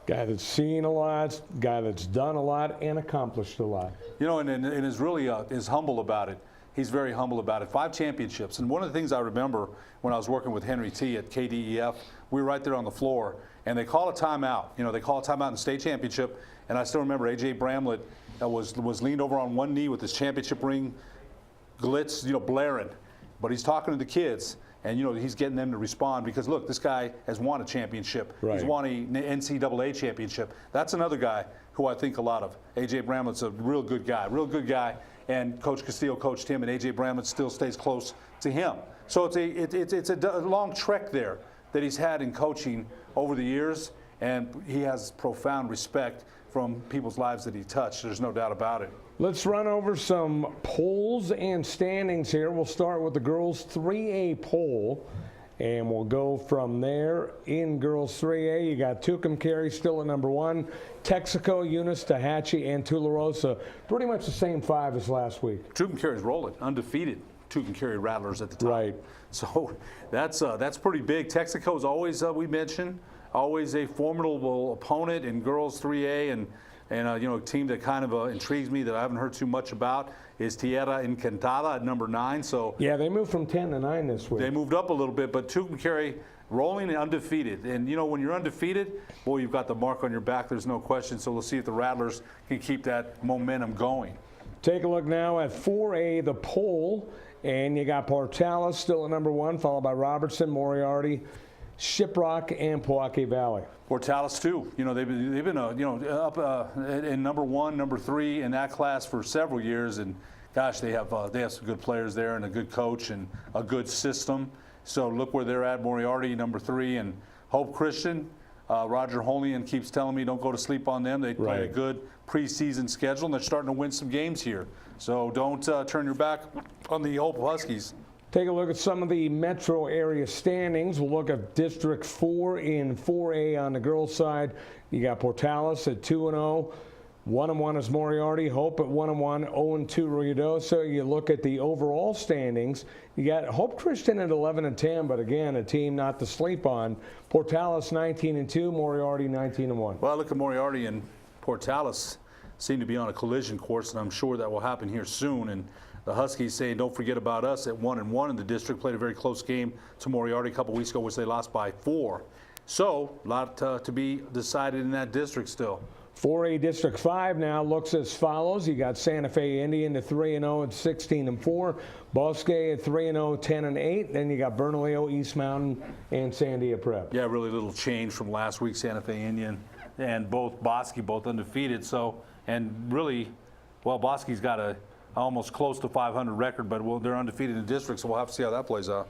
Speaker 9: Guy that's seen a lot, guy that's done a lot and accomplished a lot.
Speaker 10: You know, and is really is humble about it. He's very humble about it. 5 championships. And one of the things I remember when I was working with Henry T at KDEF, we were right there on the floor, and they call a timeout. You know, they call a timeout in the state championship, and I still remember A.J. Bramlett was leaned over on one knee with his championship ring glitz, blaring. But he's talking to the kids, and, he's getting them to respond because, look, this guy has won a championship. Right. He's won an NCAA championship. That's another guy who I think a lot of. A.J. Bramlett's a real good guy. And Coach Castillo coached him, and A.J. Bramlett still stays close to him. So it's a long trek there that he's had in coaching over the years, and he has profound respect from people's lives that he touched. There's no doubt about it.
Speaker 9: Let's run over some polls and standings here. We'll start with the girls 3A poll, and we'll go from there. In girls 3A, you got Tucumcari still at number 1. Texaco, Eunice, Tehachapi, and Tularosa, pretty much the same 5 as last week.
Speaker 10: Tucumcari's rolling, undefeated. Tucumcari Rattlers at the top.
Speaker 9: Right.
Speaker 10: So that's pretty big. Texaco's always, we mentioned, always a formidable opponent in girls 3A, and a team that kind of intrigues me that I haven't heard too much about is Tierra Encantada at number 9. So
Speaker 9: yeah, they moved from 10 to 9 this week.
Speaker 10: They moved up a little bit, but Tucumcari rolling and undefeated. And when you're undefeated, boy, you've got the mark on your back. There's no question. So we'll see if the Rattlers can keep that momentum going.
Speaker 9: Take a look now at 4A, the poll, and you got Portales still at number 1, followed by Robertson, Moriarty, Shiprock, and Pojoaque Valley.
Speaker 10: Portales too. They've been up in number 1, number 3 in that class for several years, and gosh, they have some good players there and a good coach and a good system. So look where they're at. Moriarty number 3, and Hope Christian. Roger Holian keeps telling me don't go to sleep on them. They play a good preseason schedule, and they're starting to win some games here. So don't turn your back on the Hope Huskies.
Speaker 9: Take a look at some of the metro area standings. We'll look at District 4 in 4A on the girls' side. You got Portales at 2-0. 1-1 is Moriarty. Hope at 1-1. 0-2 Ruidoso. You look at the overall standings. You got Hope Christian at 11-10, but again, a team not to sleep on. Portales 19-2. Moriarty 19-1.
Speaker 10: Well, I look at Moriarty and Portales seem to be on a collision course, and I'm sure that will happen here soon. And the Huskies saying, don't forget about us at 1-1 in the district. Played a very close game to Moriarty a couple weeks ago, which they lost by 4. So a lot to be decided in that district still.
Speaker 9: 4A District 5 now looks as follows. You got Santa Fe Indian at 3-0 and 16-4. Bosque at 3-0, 10-8. Then you got Bernalillo, East Mountain, and Sandia Prep.
Speaker 10: Yeah, really little change from last week. Santa Fe Indian and Bosque both undefeated. So, and really, well, Bosque's got a almost close to 500 record, but they're undefeated in the district, so we'll have to see how that plays out.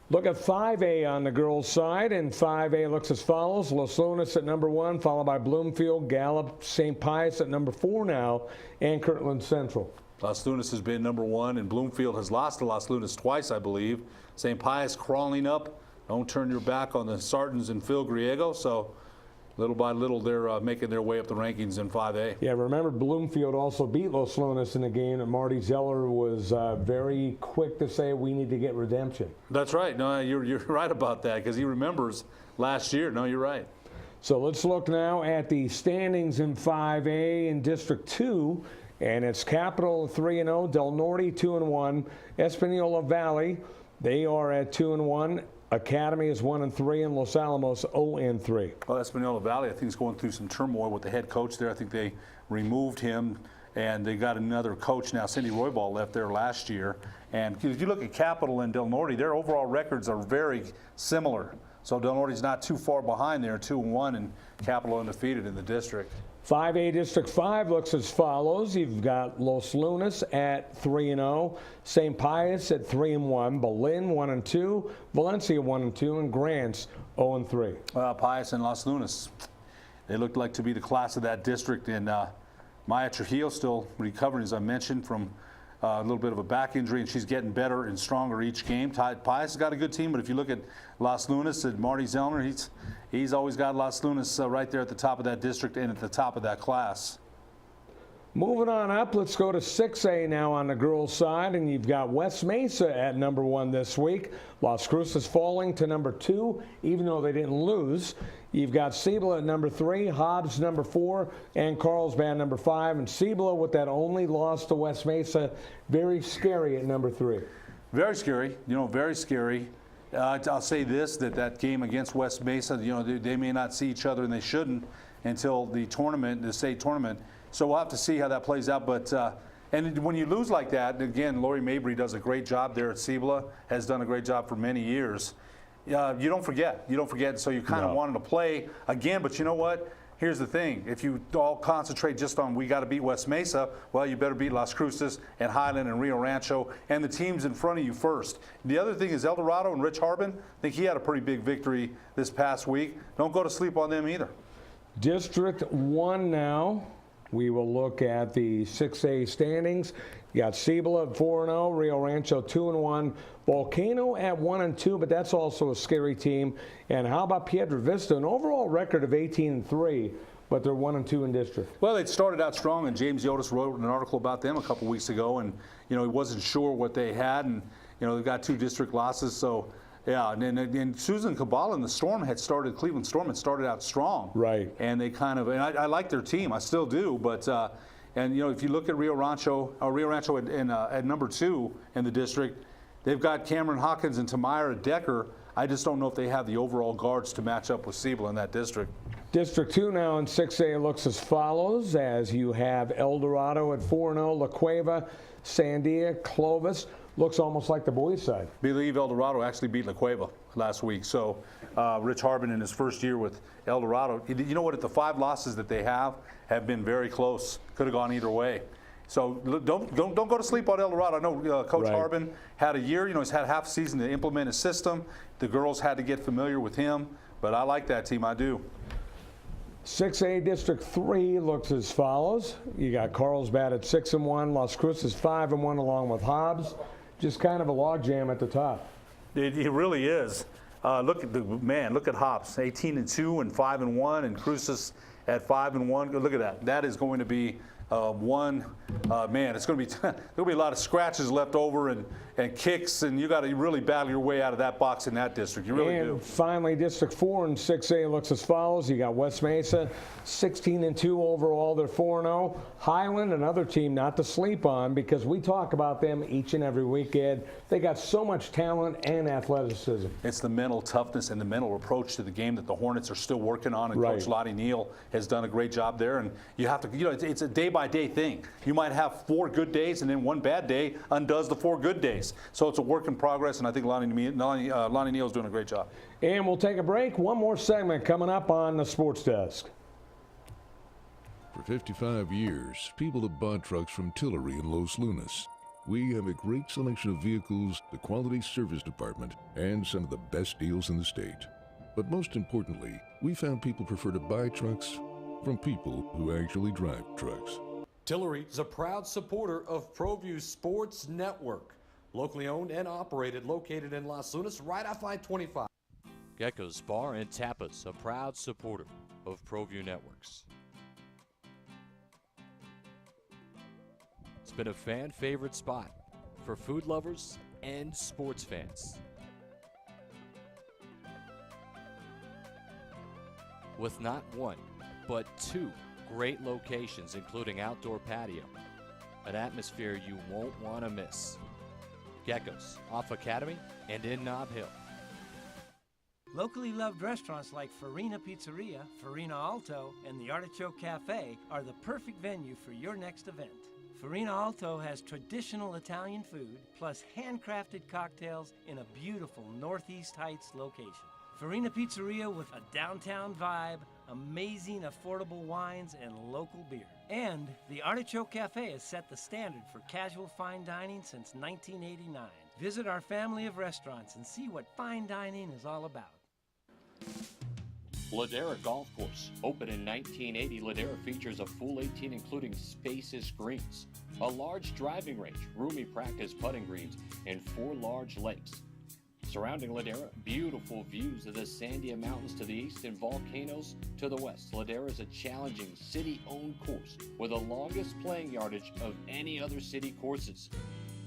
Speaker 9: Look at 5A on the girls' side, and 5A looks as follows. Los Lunas at number 1, followed by Bloomfield, Gallup, St. Pius at number 4 now, and Kirtland Central.
Speaker 10: Los Lunas has been number 1, and Bloomfield has lost to Los Lunas twice, I believe. St. Pius crawling up. Don't turn your back on the Sartans and Phil Griego, so little by little, they're making their way up the rankings in 5A.
Speaker 9: Yeah, remember Bloomfield also beat Los Lunas in the game, and Marty Zeller was very quick to say we need to get redemption.
Speaker 10: That's right. No, you're right about that because he remembers last year. No, you're right.
Speaker 9: So let's look now at the standings in 5A in District 2, and it's Capital 3-0, Del Norte 2-1, Espanola Valley, they are at 2-1. Academy is 1-3, and Los Alamos 0-3.
Speaker 10: Well, Espanola Valley, I think, is going through some turmoil with the head coach there. I think they removed him, and they got another coach now. Cindy Roybal left there last year. And if you look at Capital and Del Norte, their overall records are very similar. So Del Norte's not too far behind there, 2-1, and Capital undefeated in the district.
Speaker 9: 5A District 5 looks as follows. You've got Los Lunas at 3-0, St. Pius at 3-1, Berlin 1-2, Valencia 1-2, and Grants 0-3.
Speaker 10: Well, Pius and Los Lunas, they looked like to be the class of that district, and Maya Trujillo still recovering, as I mentioned, from a little bit of a back injury, and she's getting better and stronger each game. Pius has got a good team, but if you look at Los Lunas and Marty Zellner, he's always got Los Lunas right there at the top of that district and at the top of that class.
Speaker 9: Moving on up, let's go to 6A now on the girls' side, and you've got West Mesa at number 1 this week. Las Cruces falling to number 2, even though they didn't lose. You've got Cibola at number 3, Hobbs number 4, and Carlsbad number 5. And Cibola with that only loss to West Mesa, very scary at number 3.
Speaker 10: Very scary, very scary. I'll say this, that game against West Mesa, they may not see each other, and they shouldn't until the tournament, the state tournament. So we'll have to see how that plays out. But and when you lose like that, again, Lori Mabry does a great job there at Cibola, has done a great job for many years. You don't forget. So you kind of wanted to play again. But you know what? Here's the thing. If you all concentrate just on we got to beat West Mesa, well, you better beat Las Cruces and Highland and Rio Rancho and the teams in front of you first. The other thing is El Dorado and Rich Harbin. I think he had a pretty big victory this past week. Don't go to sleep on them either.
Speaker 9: District 1 now. We will look at the 6A standings. You got Cibola at 4-0, Rio Rancho 2-1, Volcano at 1-2, but that's also a scary team. And how about Piedra Vista? An overall record of 18-3, but they're 1-2 in district.
Speaker 10: Well, they started out strong, and James Yotis wrote an article about them a couple weeks ago, and he wasn't sure what they had, and they've got 2 district losses, so. Yeah, and Susan Cabal and the Storm Cleveland Storm had started out strong.
Speaker 9: Right.
Speaker 10: And they kind of, and I like their team, I still do, but, if you look at Rio Rancho at number 2 in the district, they've got Cameron Hawkins and Tamira Decker. I just don't know if they have the overall guards to match up with Cibola in that district.
Speaker 9: District 2 now in 6A looks as follows, as you have El Dorado at 4-0, La Cueva, Sandia, Clovis. Looks almost like the boys' side.
Speaker 10: Believe El Dorado actually beat La Cueva last week. So Rich Harbin in his first year with El Dorado, you know what? The 5 losses that they have been very close. Could have gone either way. So don't go to sleep on El Dorado. I know Coach Harbin had a year. He's had half a season to implement his system. The girls had to get familiar with him. But I like that team. I do.
Speaker 9: 6A District 3 looks as follows. You got Carlsbad at 6-1, Las Cruces 5-1 along with Hobbs. Just kind of a logjam at the top.
Speaker 10: It really is. Look at Hobbs, 18-2 and 5-1, and Cruces at 5-1. Look at that. That is going to be it's going to be there'll be a lot of scratches left over and kicks, and you got to really battle your way out of that box in that district. You really do.
Speaker 9: And finally, District 4 and 6A looks as follows. You got West Mesa, 16-2 overall. They're 4-0. Highland, another team not to sleep on because we talk about them each and every weekend. They got so much talent and athleticism.
Speaker 10: It's the mental toughness and the mental approach to the game that the Hornets are still working on, and Coach Lottie Neal has done a great job there. And you have to, it's a day-by-day thing. You might have 4 good days, and then 1 bad day undoes the 4 good days. So it's a work in progress, and I think Lonnie Neal is doing a great job.
Speaker 9: And we'll take a break. One more segment coming up on the Sports Desk.
Speaker 1: For 55 years, people have bought trucks from Tillery in Los Lunas. We have a great selection of vehicles, the quality service department, and some of the best deals in the state. But most importantly, we found people prefer to buy trucks from people who actually drive trucks.
Speaker 2: Tillery is a proud supporter of Proview Sports Network. Locally owned and operated, located in Las Lunas, right off I-25.
Speaker 19: Gecko's Bar and Tapas, a proud supporter of Proview Networks. It's been a fan-favorite spot for food lovers and sports fans. With not 1, but 2 great locations, including outdoor patio, an atmosphere you won't want to miss. Gecko's, off Academy and in Nob Hill.
Speaker 4: Locally loved restaurants like Farina Pizzeria, Farina Alto, and the Artichoke Cafe are the perfect venue for your next event. Farina Alto has traditional Italian food plus handcrafted cocktails in a beautiful Northeast Heights location. Farina Pizzeria with a downtown vibe, amazing affordable wines, and local beer. And the Artichoke Cafe has set the standard for casual fine dining since 1989. Visit our family of restaurants and see what fine dining is all about.
Speaker 3: Ladera Golf Course. Opened in 1980, Ladera features a full 18 including spacious greens, a large driving range, roomy practice putting greens, and 4 large lakes. Surrounding Ladera, beautiful views of the Sandia Mountains to the east and volcanoes to the west. Ladera is a challenging city-owned course with the longest playing yardage of any other city courses.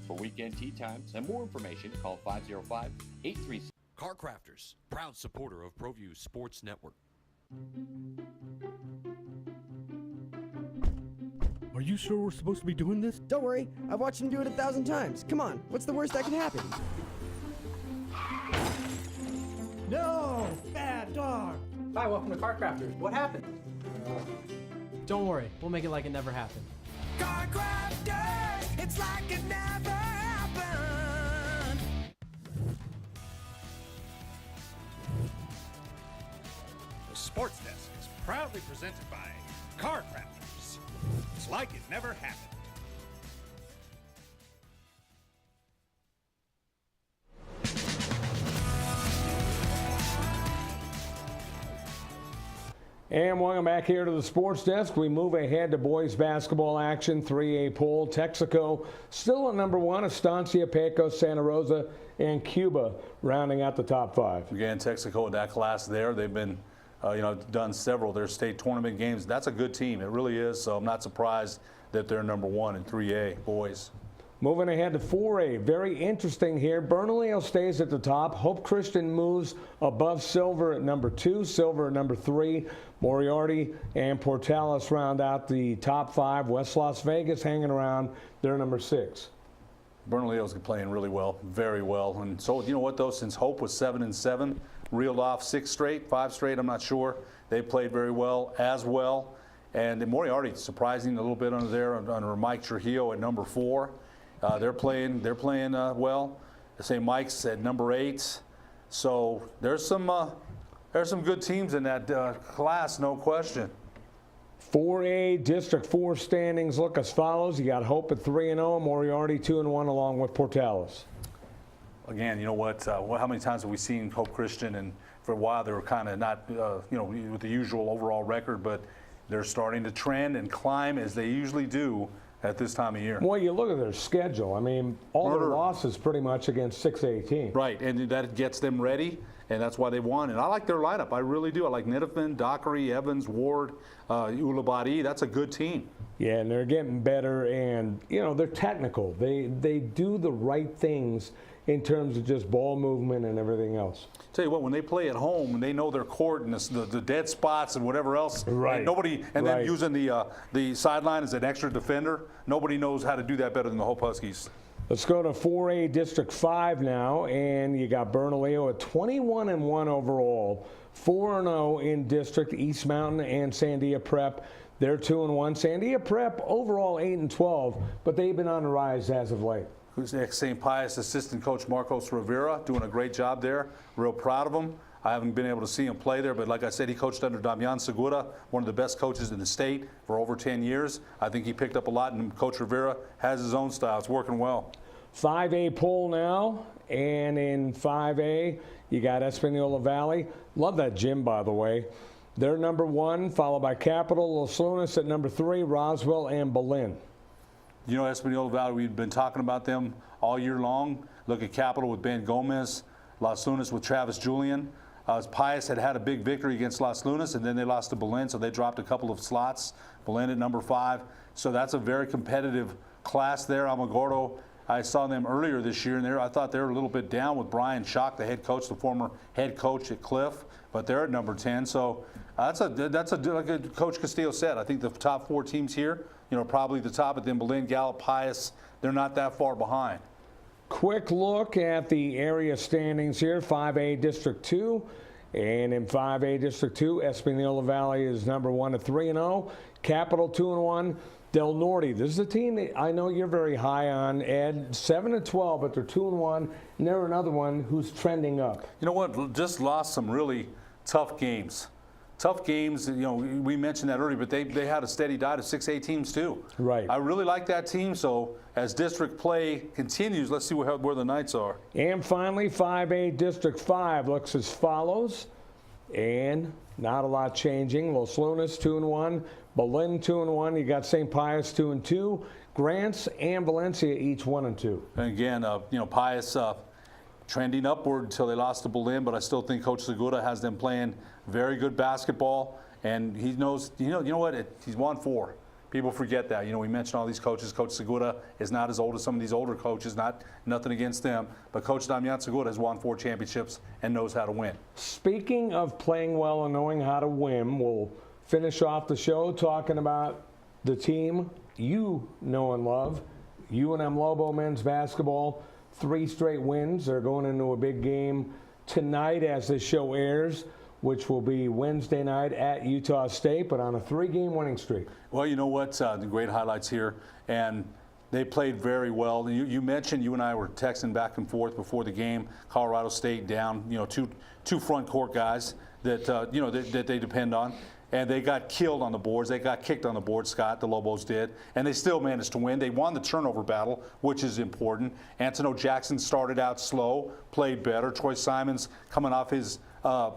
Speaker 3: For weekend tee times and more information, call 505-836.
Speaker 2: Car Crafters, proud supporter of Proview Sports Network.
Speaker 5: Are you sure we're supposed to be doing this?
Speaker 6: Don't worry, I've watched him do it 1,000 times. Come on, what's the worst that can happen?
Speaker 7: No! Bad dog!
Speaker 12: Hi, welcome to Car Crafters. What happened? Don't worry, we'll make it like it never happened.
Speaker 7: Car Crafters! It's like it never happened!
Speaker 8: The Sports Desk is proudly presented by Car Crafters. It's like it never happened.
Speaker 9: And welcome back here to the Sports Desk. We move ahead to boys basketball action. 3A poll. Texaco still at number 1. Estancia, Pecos, Santa Rosa, and Cuba rounding out the top 5.
Speaker 10: Again, Texaco in that class there. They've been, done several of their state tournament games. That's a good team. It really is. So I'm not surprised that they're number 1 in 3A boys.
Speaker 9: Moving ahead to 4A, very interesting here. Bernalillo stays at the top. Hope Christian moves above Silver at number 2, Silver at number 3. Moriarty and Portales round out the top 5. West Las Vegas hanging around. They're number 6.
Speaker 10: Bernalillo's playing really well, very well. And so, you know what, though, since Hope was 7-7, reeled off 6 straight, 5 straight, I'm not sure. They played very well as well. And Moriarty surprising a little bit under there under Mike Trujillo at number 4. They're playing well. The same Mike's at number 8. So there's some good teams in that class, no question.
Speaker 9: 4A District 4 standings look as follows. You got Hope at 3-0, Moriarty 2-1, along with Portales.
Speaker 10: Again, you know what? How many times have we seen Hope Christian? And for a while they were kind of not, with the usual overall record, but they're starting to trend and climb as they usually do at this time of year.
Speaker 9: Well, you look at their schedule. I mean, all their losses pretty much against 6A teams.
Speaker 10: Right, and that gets them ready, and that's why they won. And I like their lineup. I really do. I like Nidafin, Dockery, Evans, Ward, Ulabadi. That's a good team.
Speaker 9: Yeah, and they're getting better, and, they're technical. They do the right things in terms of just ball movement and everything else.
Speaker 10: Tell you what, when they play at home and they know their court and the dead spots and whatever else,
Speaker 9: right?
Speaker 10: Then using the sideline as an extra defender, nobody knows how to do that better than the Hope Huskies.
Speaker 9: Let's go to 4A District 5 now, and you got Bernalillo at 21-1 overall, 4-0 in District. East Mountain and Sandia Prep, they're 2-1. Sandia Prep overall 8-12, but they've been on the rise as of late.
Speaker 10: Who's next? St. Pius assistant coach Marcos Rivera doing a great job there. Real proud of him. I haven't been able to see him play there, but like I said, he coached under Damian Segura, one of the best coaches in the state for over 10 years. I think he picked up a lot, and Coach Rivera has his own style. It's working well.
Speaker 9: 5A poll now, and in 5A, you got Espanola Valley. Love that gym, by the way. They're number 1, followed by Capital, Los Lunas at number 3, Roswell, and Belen.
Speaker 10: You know, Espanola Valley, we've been talking about them all year long. Look at Capital with Ben Gomez, Los Lunas with Travis Julian. Pius had a big victory against Los Lunas, and then they lost to Belen, so they dropped a couple of slots. Belen at number 5. So that's a very competitive class there. Alamogordo, I saw them earlier this year, and I thought they were a little bit down with Brian Schock, the head coach, the former head coach at Cliff, but they're at number 10. So that's like Coach Castillo said. I think the top 4 teams here, probably the top, but then Belen, Gallup, Pius, they're not that far behind.
Speaker 9: Quick look at the area standings here. 5A District 2. And in 5A District 2, Espanola Valley is number 1 at 3-0. Capital 2-1. Del Norte, this is a team that I know you're very high on, Ed. 7-12, but they're 2-1, and they're another one who's trending up.
Speaker 10: You know what? Just lost some really tough games. Tough games, you know, we mentioned that earlier, but they had a steady diet of 6A teams too.
Speaker 9: Right.
Speaker 10: I really like that team, so as district play continues, let's see where the Knights are.
Speaker 9: And finally, 5A District 5 looks as follows, and not a lot changing. Los Lunas 2-1, Berlin 2-1. You got St. Pius 2-2, Grants and Valencia each 1-2.
Speaker 10: And again, you know, Pius trending upward until they lost to Berlin, but I still think Coach Segura has them playing very good basketball, and he knows. You know what? He's won 4. People forget that. You know, we mentioned all these coaches. Coach Segura is not as old as some of these older coaches. Nothing against them, but Coach Damian Segura has won 4 championships and knows how to win.
Speaker 9: Speaking of playing well and knowing how to win, we'll finish off the show talking about the team you know and love, UNM Lobo men's basketball. 3 straight wins. They're going into a big game tonight as this show airs, which will be Wednesday night at Utah State, but on a 3-game winning streak.
Speaker 10: Well, you know what? The great highlights here, and they played very well. You mentioned, you and I were texting back and forth before the game. Colorado State down, you know, two front court guys that you know that they depend on. And they got killed on the boards. They got kicked on the board, Scott, the Lobos did. And they still managed to win. They won the turnover battle, which is important. Antono Jackson started out slow, played better. Troy Simons coming off his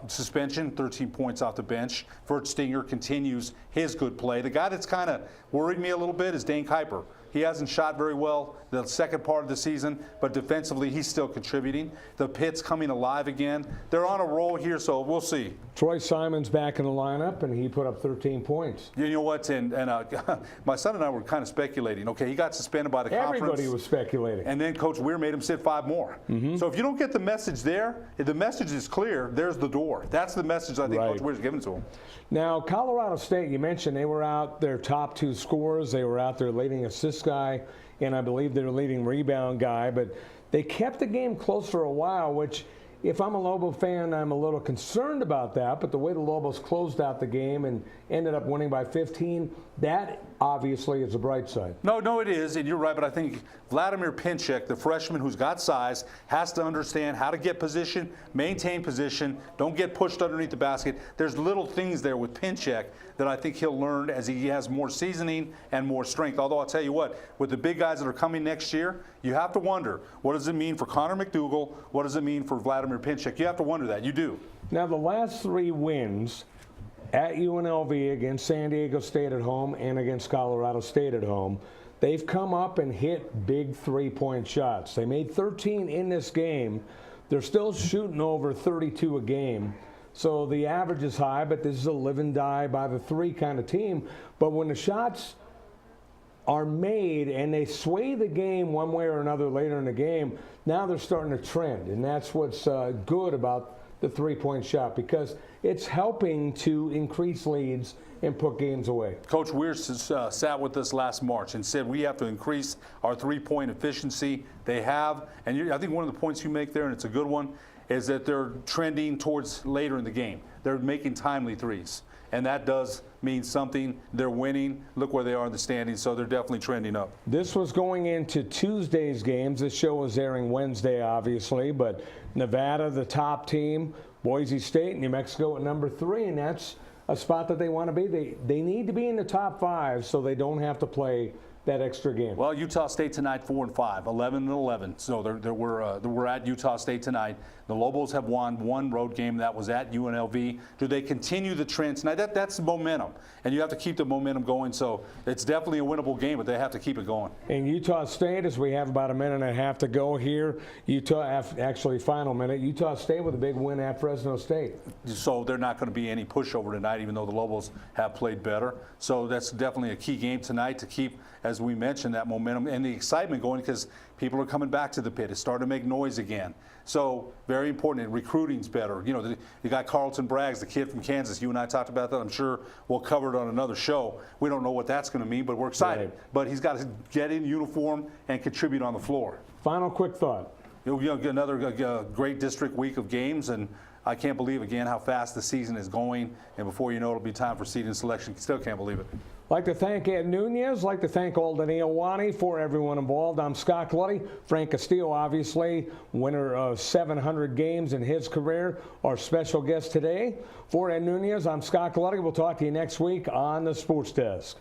Speaker 10: suspension, 13 points off the bench. Vert Stinger continues his good play. The guy that's kind of worried me a little bit is Dane Kuiper. He hasn't shot very well the second part of the season, but defensively he's still contributing. The Pit's coming alive again. They're on a roll here, so we'll see.
Speaker 9: Troy Simons back in the lineup, and he put up 13 points.
Speaker 10: You know what? And my son and I were kind of speculating. Okay, he got suspended by the conference.
Speaker 9: Everybody was speculating.
Speaker 10: And then Coach Weir made him sit 5 more. So if you don't get the message there, if the message is clear, there's the door. That's the message I think Coach Weir's giving to him.
Speaker 9: Now, Colorado State, you mentioned they were out their top 2 scorers. They were out their leading assist guy, and I believe their leading rebound guy. But they kept the game close for a while, which, if I'm a Lobo fan, I'm a little concerned about that. But the way the Lobos closed out the game and ended up winning by 15, that obviously is a bright side.
Speaker 10: No, it is, and you're right. But I think Vladimir Pinchek, the freshman who's got size, has to understand how to get position, maintain position, don't get pushed underneath the basket. There's little things there with Pinchek that I think he'll learn as he has more seasoning and more strength. Although I'll tell you what, with the big guys that are coming next year, you have to wonder, what does it mean for Connor McDougal? What does it mean for Vladimir Pinchek? You have to wonder that. You do.
Speaker 9: Now, the last 3 wins at UNLV against San Diego State at home and against Colorado State at home, they've come up and hit big 3-point shots. They made 13 in this game. They're still shooting over 32 a game. So the average is high, but this is a live and die by the 3 kind of team. But when the shots are made and they sway the game one way or another later in the game, now they're starting to trend. And that's what's good about the 3-point shot, because it's helping to increase leads and put games away.
Speaker 10: Coach Weir sat with us last March and said we have to increase our 3-point efficiency. They have, and I think one of the points you make there, and it's a good one, is that they're trending towards later in the game. They're making timely threes, and that does mean something. They're winning. Look where they are in the standings, so they're definitely trending up.
Speaker 9: This was going into Tuesday's games. This show was airing Wednesday, obviously, but Nevada, the top team, Boise State, New Mexico at number 3, and that's a spot that they want to be. They need to be in the top 5 so they don't have to play that extra game.
Speaker 10: Well, Utah State tonight 4-5, 11-11. So we're at Utah State tonight. The Lobos have won 1 road game. That was at UNLV. Do they continue the trend tonight? That's momentum, and you have to keep the momentum going. So it's definitely a winnable game, but they have to keep it going.
Speaker 9: And Utah State, as we have about a minute and a half to go here, actually final minute, Utah State with a big win at Fresno State.
Speaker 10: So they're not going to be any pushover tonight, even though the Lobos have played better. So that's definitely a key game tonight to keep, as we mentioned, that momentum and the excitement going, because people are coming back to the pit. It's starting to make noise again. So very important. And recruiting's better. You know, you got Carlton Braggs, the kid from Kansas. You and I talked about that. I'm sure we'll cover it on another show. We don't know what that's going to mean, but we're excited. Right. But he's got to get in uniform and contribute on the floor.
Speaker 9: Final quick thought.
Speaker 10: Another great district week of games, and I can't believe, again, how fast the season is going. And before you know it, it'll be time for seeding selection. Still can't believe it.
Speaker 9: Like to thank Ed Nunez, like to thank Alden Iowani, for everyone involved. I'm Scott Clutty. Frank Castillo, obviously, winner of 700 games in his career, our special guest today. For Ed Nunez, I'm Scott Clutty. We'll talk to you next week on the Sports Desk.